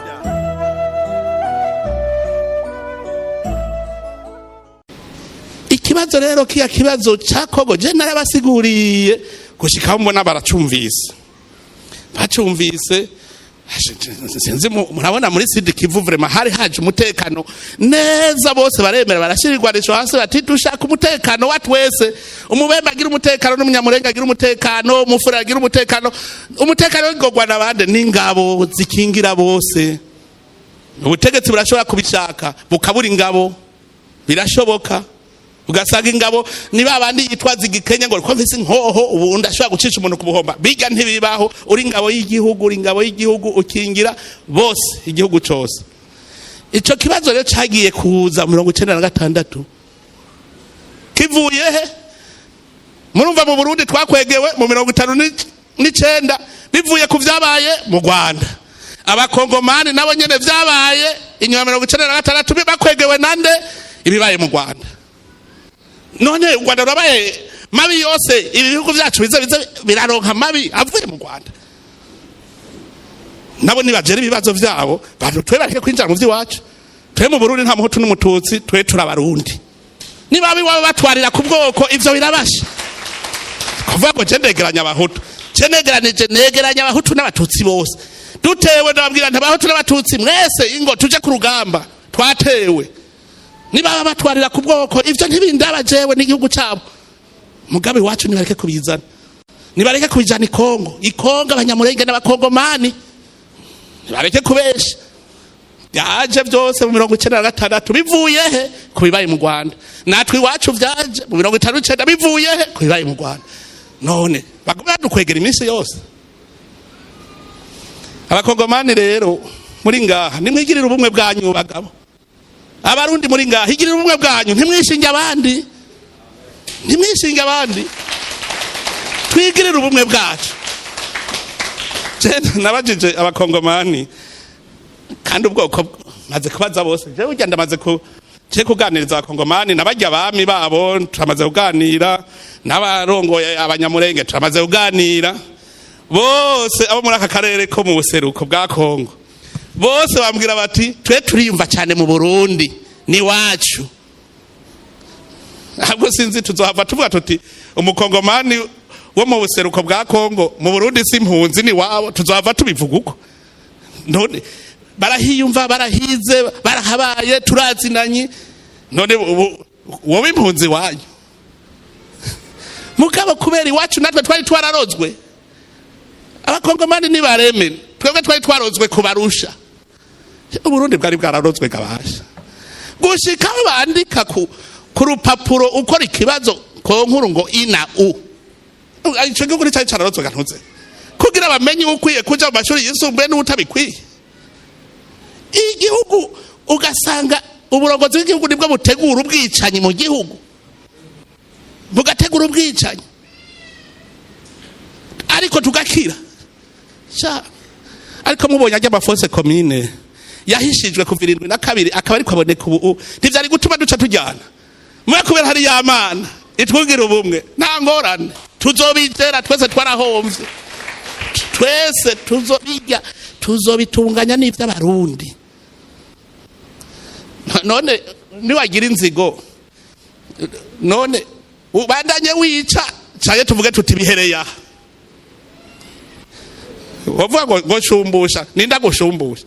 Ikibazo rero kiya kibazo cyakogo je narabasiguriye gushika mbona baracumvise sinzi murabona muri sida Kivu vraiment hari haje umutekano neza, bose baremera barashirirwa risho hasi bati dushaka umutekano watu wese, umubembe agira umutekano n'umunyamurenga agira umutekano, umufura agira umutekano w'ingogwa nabande n'ingabo zikingira bose. Ubutegetsi burashobora kubishaka bukabura ingabo, birashoboka ugasanga ingabo niba bandi yitwaza igikenya ngo komvise inkoho ubundi ashobora gucisha umuntu kubuhomba, bijya ntibibaho. Uri ingabo y'igihugu ukingira bose igihugu cyose. Ico kibazo rero cyagiye kuza 1996 kivuye he? Murumva mu Burundi twakwegewe mu 1959 bivuye ku vyabaye mu Rwanda. Abakongomani nabo nyene vyabaye inyuma 1996 bakwegewe nande ibibaye mu Rwanda. None u Rwanda rwabaye mabi yose, ibihugu byacu biza biraronka mabi avuye mu Rwanda. Nabo nibajere ibibazo vyabo twe bareke kwinjira mu vy'iwacu. Twe mu Burundi nta muhutu n'umututsi, twe turabarundi. Niba biwabo batwarira ku bwoko ivyo birabasha. Kuvuga ngo negeranya abahutu, negeranya abahutu n'abatutsi bose. Dutewe ndababwira nti abahutu n'abatutsi mwese ingo tuje ku rugamba twatewe. Niba batwarira ku bwoko ivyo ntibindabajewe n'igihugu cyabo. Mugabe wacu nibareke kubizana, nibareke kubijana ikongo abanyamurenge n'abakongomani, nibareke kubesha. Byaje byose mu 1996 bivuye he? Kubibaye mu Rwanda. Natwe iwacu vyaje mu 1959 bivuye he? Kubibaye mu Rwanda. None bagomba dukwegera iminsi yose. Abakongomani rero muri ngaha nimwigirira ubumwe bwanyu bagabo. Abarundi muri ngaha higirira ubumwe bwanyu, ntimwishinge abandi, twigirira ubumwe bwacu. Nabajije abakongomani kandi ubwoko maze kubaza bose, je ujya ndamaze kuganiriza abakongomani nabajya abami babo, turamaze kuganira n'abarongoye abanyamurenge, turamaze kuganira bose abo muri aka karere ko mu buseruko bwa Kongo. Bose bambwira bati twe turiyumva cyane mu Burundi ni wacu. Ahubwo sinzi tuzohava tuvuga tuti umukongomani wo mu buseruko bwa Kongo mu Burundi si impunzi ni wabo, tuzohava tubivuga uko. None barahiyumva, barahize, barahabaye, turazinanye. None wowe impunzi wanyu mugabo kubera iwacu natwe twari twararozwe. Abakongomani ni bareme, twebwe twari twarozwe kubarusha. Uburundi bwari bwararozwe kabasha. Gushika bandika ku rupapuro ukora ikibazo ko nkuru ngo ina u. Ico gihugu cyari cyararozwe gantuze. Kugira bamenye ukwiye kuja mu mashuri yisumbuye n'utabikwiye. Igihugu ugasanga uburongozi bw'igihugu nibwo butegura ubwicanyi mu gihugu. Bugategura ubwicanyi. Ariko tugakira. Ariko mubonye ajya amafose commune yahishijwe ku 72 akaba ariko aboneka ubu ntivyari gutuma duca tujyana mwe kubera hari yamana itwugira ubumwe nta ngorane tuzobitera twese twarahomvye, twese tuzobitunganya n'ivy'abarundi. None niwagira inzigo none ubandanye wica caye tuvuge tuti bihereya. Wavuga ngo shumbusha ninda gushumbusha.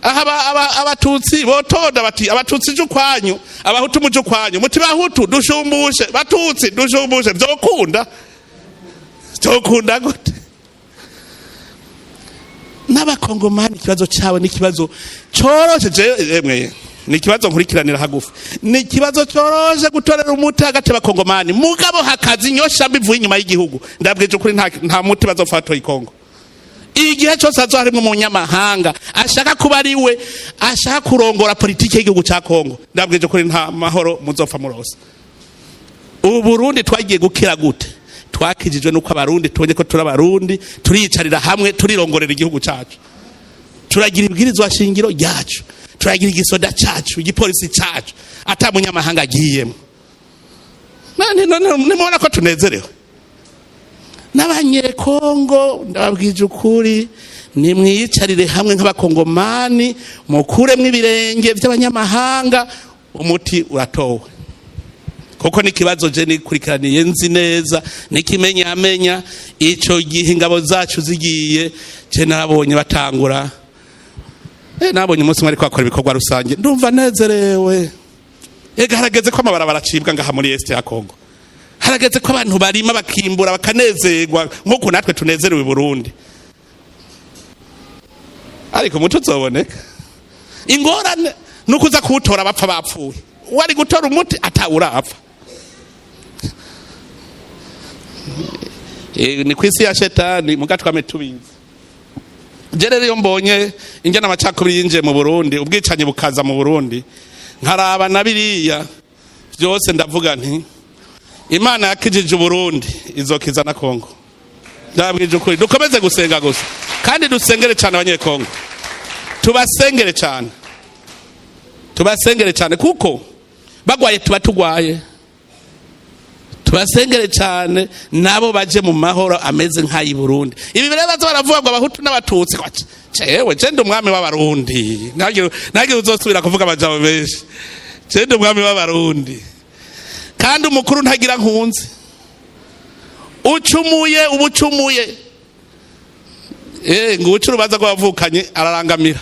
Abatutsi botonda bati abatutsi jukwanyu, abahutu mujukwanyu, muti bahutu dushumbushe, batutsi dushumbushe. Vyokunda gute? N'abakongomani ikibazo cyawe ni kibazo cyoroje emwe, ni kibazo nkurikiranira hagufi, ni kibazo cyoroje gutorera umuti hagati y'abakongomani. Mugabo hakazi nyosha bivuye inyuma y'igihugu, ndabwije kuri nta muti bazofatwa ikongo. Igihe cyose hazoharimwe umunyamahanga ashaka kuba ari we ashaka kurongora politiki y'igihugu cya Kongo, ndabwije kuri nta mahoro muzopfa murose. Ubu Burundi twagiye gukira gute? Twakijijwe nuko abarundi tubonye ko turabarundi, turiyicarira hamwe, turirongorera igihugu cyacu, turagira ibwirizwa shingiro ryacu, turagira igisoda cyacu, igipolisi cyacu, ata munyamahanga agiyemo. None mubona ko tunezerewe. n'abanyekongo ndababwije ukuri nimwiyicarire hamwe nk'abakongomani mukuremwo ibirenge by'abanyamahanga umuti uratowe kuko n'ikibazo je nikurikiraniye nzi neza nikimenyamenya ico gihe ingabo zacu zigiye je nabonye batangura nabonye umunsi mwari kwakora ibikorwa rusange ndumva nezerewe harageze ko amabarabara acibwa ngaha muri Est ya Kongo harageze ko abantu barima bakimbura bakanezerwa nk'uko natwe tunezerewe i Burundi ariko mutu uzoboneka ingorane nukuza kuwutora bapfa bapfuye wari gutora umuti atawurapfa ni kwisi ya shetani mugatwame tubizi je rero iyo mbonye ingena amacakubiri yinjiye mu Burundi ubwicanyi bukaza mu Burundi nkaraba na biriya byose ndavuga nti Imana yakijije Burundi izokiza na Kongo ndabwije ukuri dukomeze gusenga gusa kandi dusengere cyane abanyekongo tubasengere cyane kuko bagwaye tuba tugwaye tubasengere cyane nabo baje mu mahoro ameze nk'ayi Burundi ibi bireba bazo baravuga ngo abahutu n'abatutsi cewe cende umwami w'abarundi nagire uzosubira kuvuga amajambo benshi cende umwami w'abarundi kandi umukuru ntagira nkunzi ucumuye ubucumuye ngo ucurubaza rwavukanye ararangamira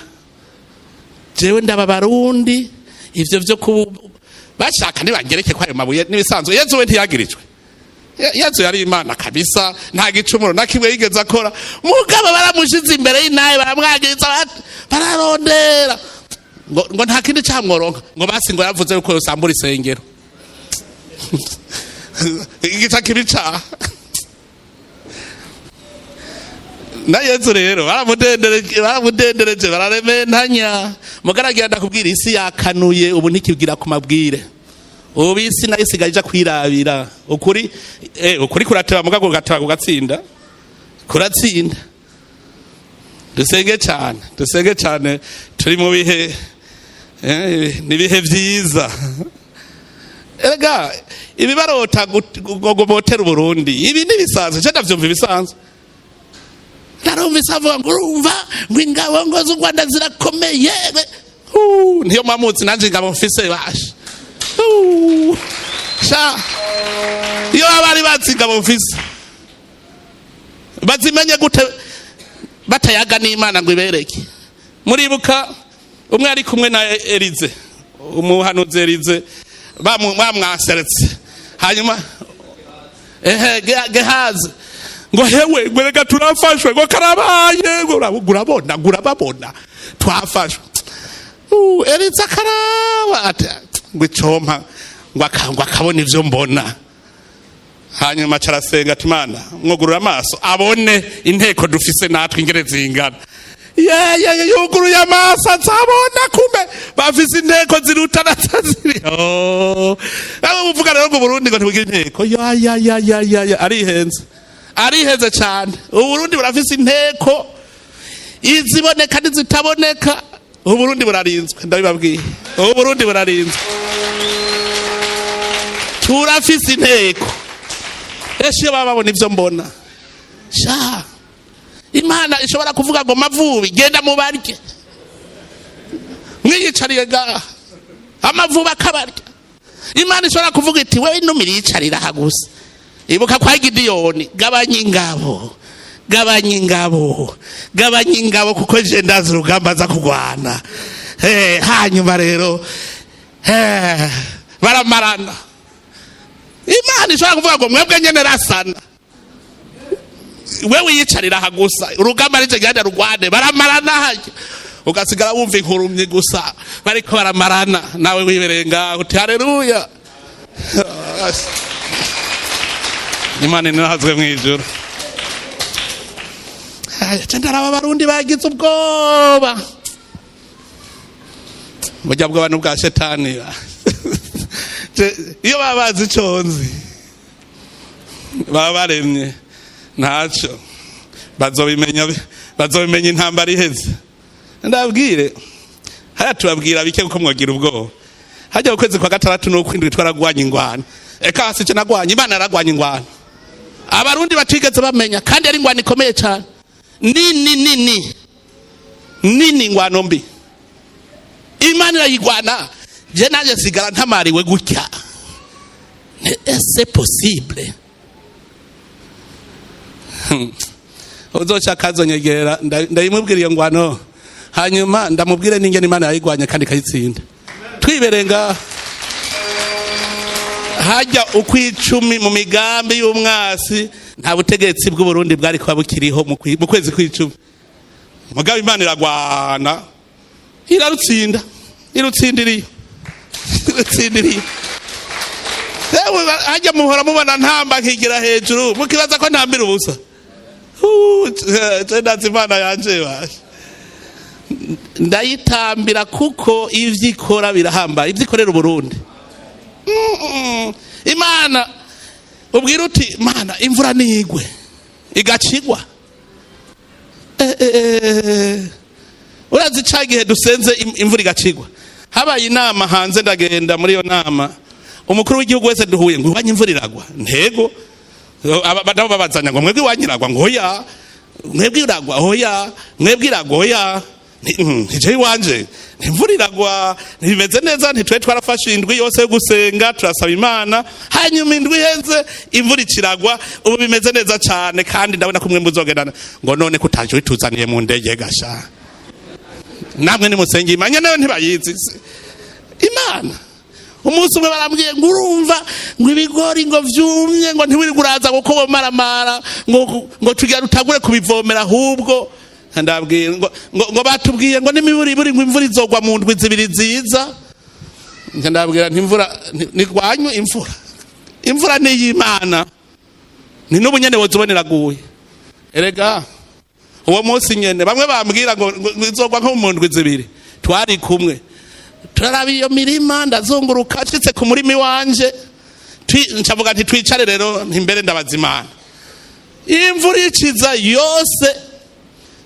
jewe ndaba barundi ivyo vyo bashaka nibangereke kwa ayo mabuye nibisanzwe Yezu we ntiyagirijwe Yezu yari Imana kabisa nta gicumuro na kimwe yigeze akora mugabo baramushize imbere y'inaye baramwagiriza bararondera ngo nta kindi cyamworonka ngo basi ngo yavuze yuko yosambura isengero igica kibica na Yezu rero baramudendereje bararementanya mugaragira ndakubwira isi yakanuye ubu ntikibwira ku mabwire ubu isi nayo isigaye ija kwirabira ukuri kurateba mugago gateba kugatsinda kuratsinda dusenge cyane turi mu bihe nibihe vyiza erega ibibarota gogomotera Burundi ibi nibisanzwe je ndavyumva ibisanzwe narumvise avuga ngo urumva ngo ingabo ngo z'u Rwanda zirakomeye niyo mamutsi nanje ingabo mfise basha sha iyo abari batsi ingabo mfise bazimenye gute batayaga n'Imana ngo ibereke muribuka umwe ari kumwe na Elize umuhanuzi Elize bamwaseretse hanyuma Gehazi ngo hewe gwereka turafashwe ngo karabaye urababona twafashwe Elize akaraba ngo icompa ngo akabona ivyo mbona hanyuma carasenga ati Mana mwugurura amaso abone inteko dufise natwe ingere zingana yuguruye amaso azabona kumbe bafise inteko zirutana ziri abo uvuga rero ngo Burundi ngo ntibugire inteko arihenze cyane Uburundi burafise inteko iziboneka n'izitaboneka Uburundi burarinzwe ndabibabwiye Uburundi burarinzwe turafise inteko eshiye bababona ivyo mbona sha Imana ishobora kuvuga ngo mavubi genda mubarye mwiyicariye ga amavubi akabarya Imana ishobora kuvuga iti wewe numiri yicarira hagusa ibuka kwa Gideyoni gabanya ingabo kuko je ndazi urugamba za kugwana hanyuma rero baramarana Imana ishobora kuvuga ngo mwebwe nyene rasana wewe yicarira hagusa urugamba rije genda rugwane baramarana haje ugasigara wumva inkurumye gusa bariko baramarana nawe wiberenga uti haleluya Imana inahazwe mwijuru ndaraba Barundi bagize ubwoba burya bw'abantu bwa shetani iyo babazi iconzi baba baremye ntacyo bazobimenya intambara iheze ndabwire haya tubabwira bike kuko mwagira ubwoba hajya ukwezi kwa gatandatu no kwindwi twaragwanya ingwana eka hasi cyo nagwanya Imana yaragwanya ingwana abarundi batigeze bamenya, kandi ari ingwano ikomeye cyane, nini ingwano mbi. Imana irayigwana, je naje sigara ntamariwe gutya. C'est possible. Uzoca kazonyegera ndayimubwira iyo ngwano, hanyuma ndamubwire n'ingene Imana yayigwanye kandi kayitsinda. Twiberenga hajya ukwicumi mu migambi y'umwasi, nta butegetsi bw'u Burundi bwari kuba bukiriho mu kwezi kw'icumi. Mugabe Imana iragwana, irarutsinda, irutsindiriye. Hajya muhora mubona ntamba nkigira hejuru, mukibaza ko ntambira ubusa. Ndazi Imana yanje basha. Ndayitambira kuko ivyo ikora birahamba, ivyo ikorera Burundi. Imana ubwira uti Mana imvura nigwe igacigwa. Urazi cagihe dusenze imvura igacigwa. Habaye inama hanze, ndagenda muri iyo nama, umukuru w'igihugu wese duhuye ngo ubanye imvura iragwa. Ntego abadaho babazanya ngo mwebwe wanyiragwa, ngo hoya mwebwe iragwa, hoya mwebwe iragwa, hoya nije iwanje imvura iragwa, ntibimeze neza, ntitwe twarafashe indwi yose yo gusenga turasaba Imana, hanyuma indwi iheze imvura ikiragwa, ubu bimeze neza cyane, kandi ndabona kumwe muzogendana. Ngo none kutaje bituzaniye mu ndege gasha, namwe ni musenge Imana nayo ntibayizi Imana. Umunsi umwe barambwiye ngo urumva ngo ibigori ngo vyumye, ngo ntiwiriguraza ngo ko maramara, ngo tugira rutagure kubivomera, ahubwo ndabwiye ngo batubwiye ngo nimiburi ngo imvura izogwa mu ndwi zibiri nziza. Ndabwira nti imvura nigwanywe, imvura ni y'Imana, ni n'ubunyene wozubonera guye. Erega uwo munsi nyene bamwe bambwira ngo izogwa nko mu ndwi zibiri, twari kumwe turaraba iyo mirima, ndazunguruka nshitse ku murimi wanje, ncavuga nti twicare rero imbere ndabaza Imana. Imvura iciza yose,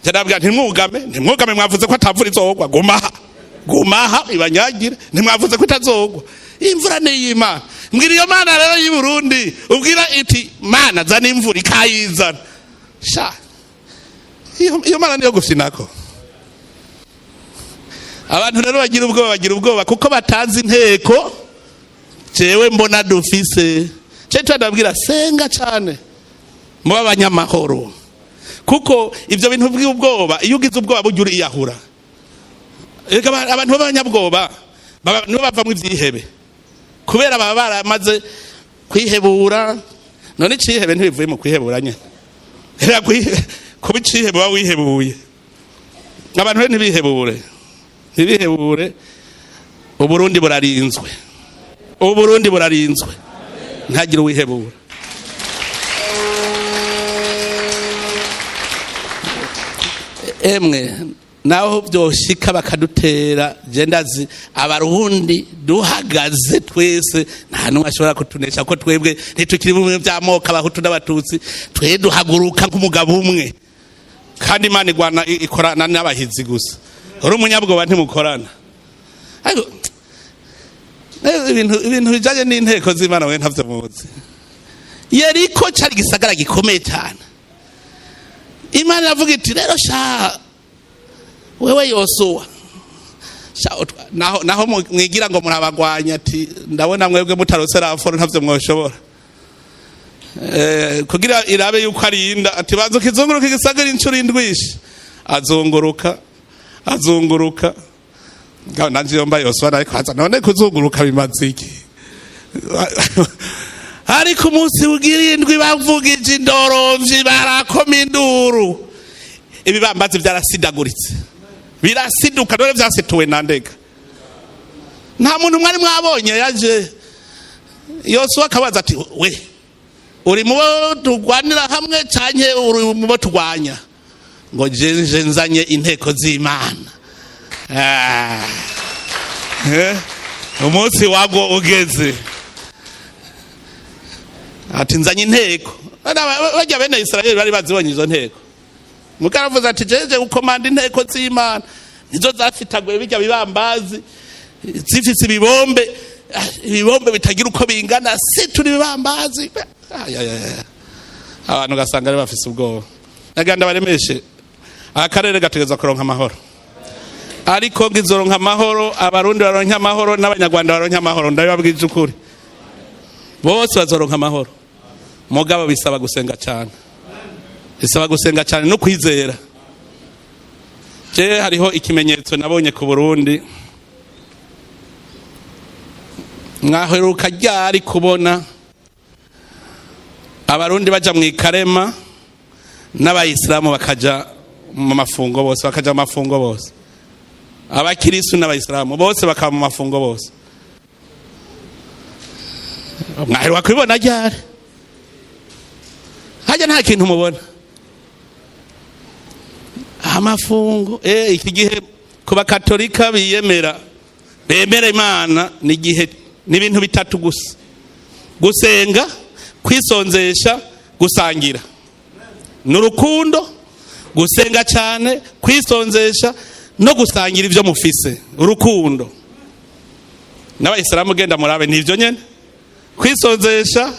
ndabwira ntimwugame, mwavuze ko atavura izogwa, gumaha ibanyagire, ntimwavuze ko itazogwa. Imvura ni y'Imana. Mbwira iyo Mana rero y'u Burundi, ubwira iti Mana zana imvura, ikayizana. Sha iyo Mana niyo gufyinako. Abantu rero bagira ubwoba kuko batazi inteko jewe mbona dufise. Cyo ndabwira senga cyane mu abanyamahoro, kuko ivyo bintu by'ubwoba, iyo ugize ubwoba burya uriyahura. Abantu b'abanyabwoba nibo bavamwe ivyihebe, kubera baba baramaze kwihebura. None icihebe ntibivuye mu kwihebura nyene, era kuba icihebe baba wihebuye. Abantu ntibihebure, Uburundi burarinzwe, Uburundi burarinzwe, ntagire wihebura. Emwe naho byoshika bakadutera, jendazi abarundi duhagaze twese, nta numwe ashobora kutunesha, ko twebwe ntitukiri bumwe by'amoko, abahutu n'abatutsi, twe duhaguruka nk'umugabo umwe, kandi Imana igwana ikorana n'abahizi gusa. Uri umunyabwoba ntimukorana. Ariko ibintu bijanye n'inteko z'Imana we ntavyo muzi. Yeriko cyari gisagara gikomeye cyane. Imana yavuga iti rero sha wewe Yosuwa, naho mwigira ngo murabagwanya, ati ndabona mwebwe mutarosera aforo ntavyo mwoshobora. Kugira irabe yuko arinda, ati bazo kizunguruka igisagara incuro indwishi. Azunguruka nanje yomba Yosuwa ariko haza none kuzunguruka bimaze iki? Ariko umunsi ugirindwi bavugije indorovyi, barakoma induru, ibibambazi byarasidaguritse, birasiduka, none vyasituwe nandega. Nta muntu mwari mwabonye yaje. Yosuwa akabaza ati we uri mu tugwanira hamwe canke uri mu tugwanya? Ngo je nzanye inteko z'Imana. Umunsi wago ugeze, ati nzanye inteko. Bajya bene Israeli bari bazibonye izo nteko, mukaravuze ati jeje ukomanda inteko z'Imana, nizo zafitaguye bijya bibambazi, zifise ibibombe bitagira uko bingana, si turi bibambazi. abantu gasanga ari bafise ubwoba. Naganda baremeshe akarere gategeza kuronka amahoro, ariko ngizoronka amahoro, abarundi baronka amahoro, n'abanyarwanda baronka amahoro. Ndabibabwije ukuri, bose bazoronka amahoro, mugabo bisaba gusenga cyane, bisaba gusenga cyane no kwizera. Je hariho ikimenyetso nabonye ku Burundi, mwaheruka ryari kubona abarundi baja mu ikarema n'abayisilamu bakaja mu mafungo bose, bakaja mu mafungo bose, abakirisu n'abayisilamu bose bakaba mu mafungo bose? Mwaheruka kubibona ryari? Haja nta kintu mubona amafungo. Iki gihe ku bakatolika biyemera bemera Imana ni gihe n'ibintu bitatu gusa: gusenga, kwisonzesha, gusangira. N'urukundo, gusenga cyane, kwisonzesha no gusangira ivyo mufise. Urukundo n'abayisilamu genda murabe nivyo nyene: kwisonzesha,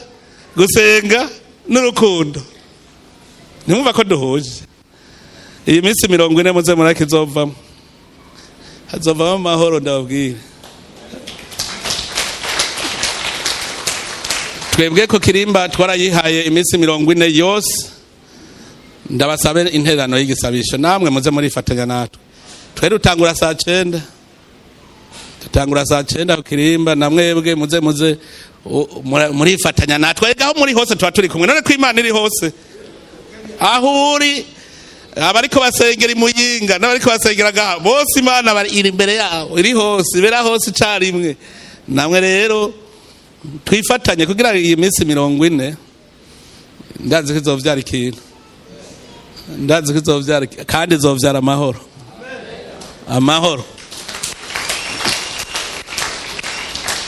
gusenga n'urukundo. Nimumva ko duhuje. Iyi minsi 40 muze murake izovamo, hazovamo amahoro ndababwira. Twebwe ko Kirimba twarayihaye iminsi 40 yose. Ndabasabe interano y'igisabisho, namwe muze murifatanya natwe. Twe dutangura saa 9, dutangura saa 9 ku Kirimba, namwebwe muze murifatanya natwe. Gaho muri hose tuba turi kumwe, none ko Imana iri hose. Aho uri abariko basengera imuyinga n'abariko basengera gaha, bose Imana bari iri imbere yaho, iri hose, ibera hose carimwe. Namwe rero twifatanye kugira iyi minsi 40 ndazi ko izovyara ikintu, ndazi ko izovyara kandi izovyara amahoro. Amahoro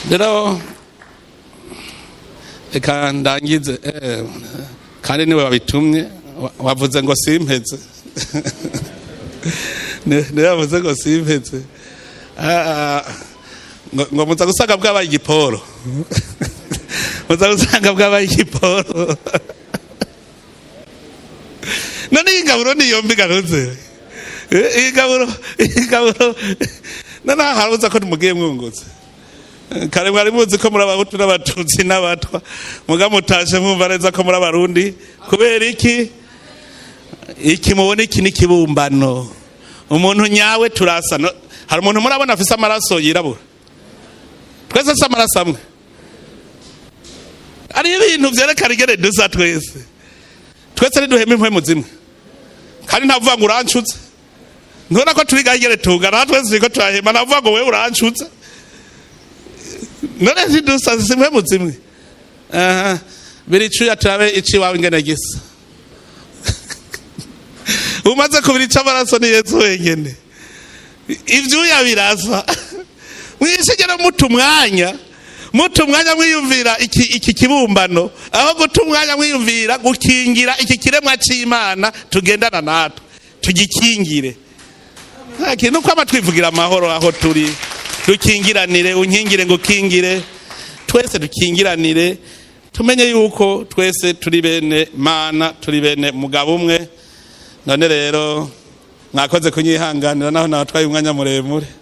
rero eka ndangize kandi niwe wabitumye, wavuze ngo simpeze. Ne yavuze ngo simpeze. Ngo muza gusanga bwabaye igiporo. Muza gusanga bwabaye igiporo. None ingaburo ni yombi garuze. Ingaburo nana haruza ko mugiye mwungutse. Kare mwari muzi ko muri abahutu n'abatutsi n'abatwa, muga mutashe mwumva neza ko muri abarundi. Kubera iki mubona iki n'ikibumbano. Umuntu nyawe turasa. Hari umuntu murabona afise amaraso yirabura? Twese se amaraso amwe. Ari ibintu vyerekana igere dusa twese. Twese ni duhema impwemu zimwe. Kandi ntavuga ngo uranshutse. Ntona ko turi gahigere tungana, twese ko turahema, navuga ngo wewe uranshutse. None zidusa impwemu zimwe. Biri cuya turabe ici wawe ingene gisa. Umaze kubirica amaraso ni Yesu wenyene. Ivyuya birasa. Mwishegera mutu mwanya mwiyumvira iki kibumbano, aho guta umwanya mwiyumvira gukingira iki kiremwa c'Imana tugendana natwe, tugikingire. Nuko amatwivugira amahoro aho turi, dukingiranire, unkingire ngo kingire, twese dukingiranire, tumenye yuko twese turi bene Mana, turi bene mugabo umwe. None rero mwakoze kunyihanganira naho natwaye umwanya muremure.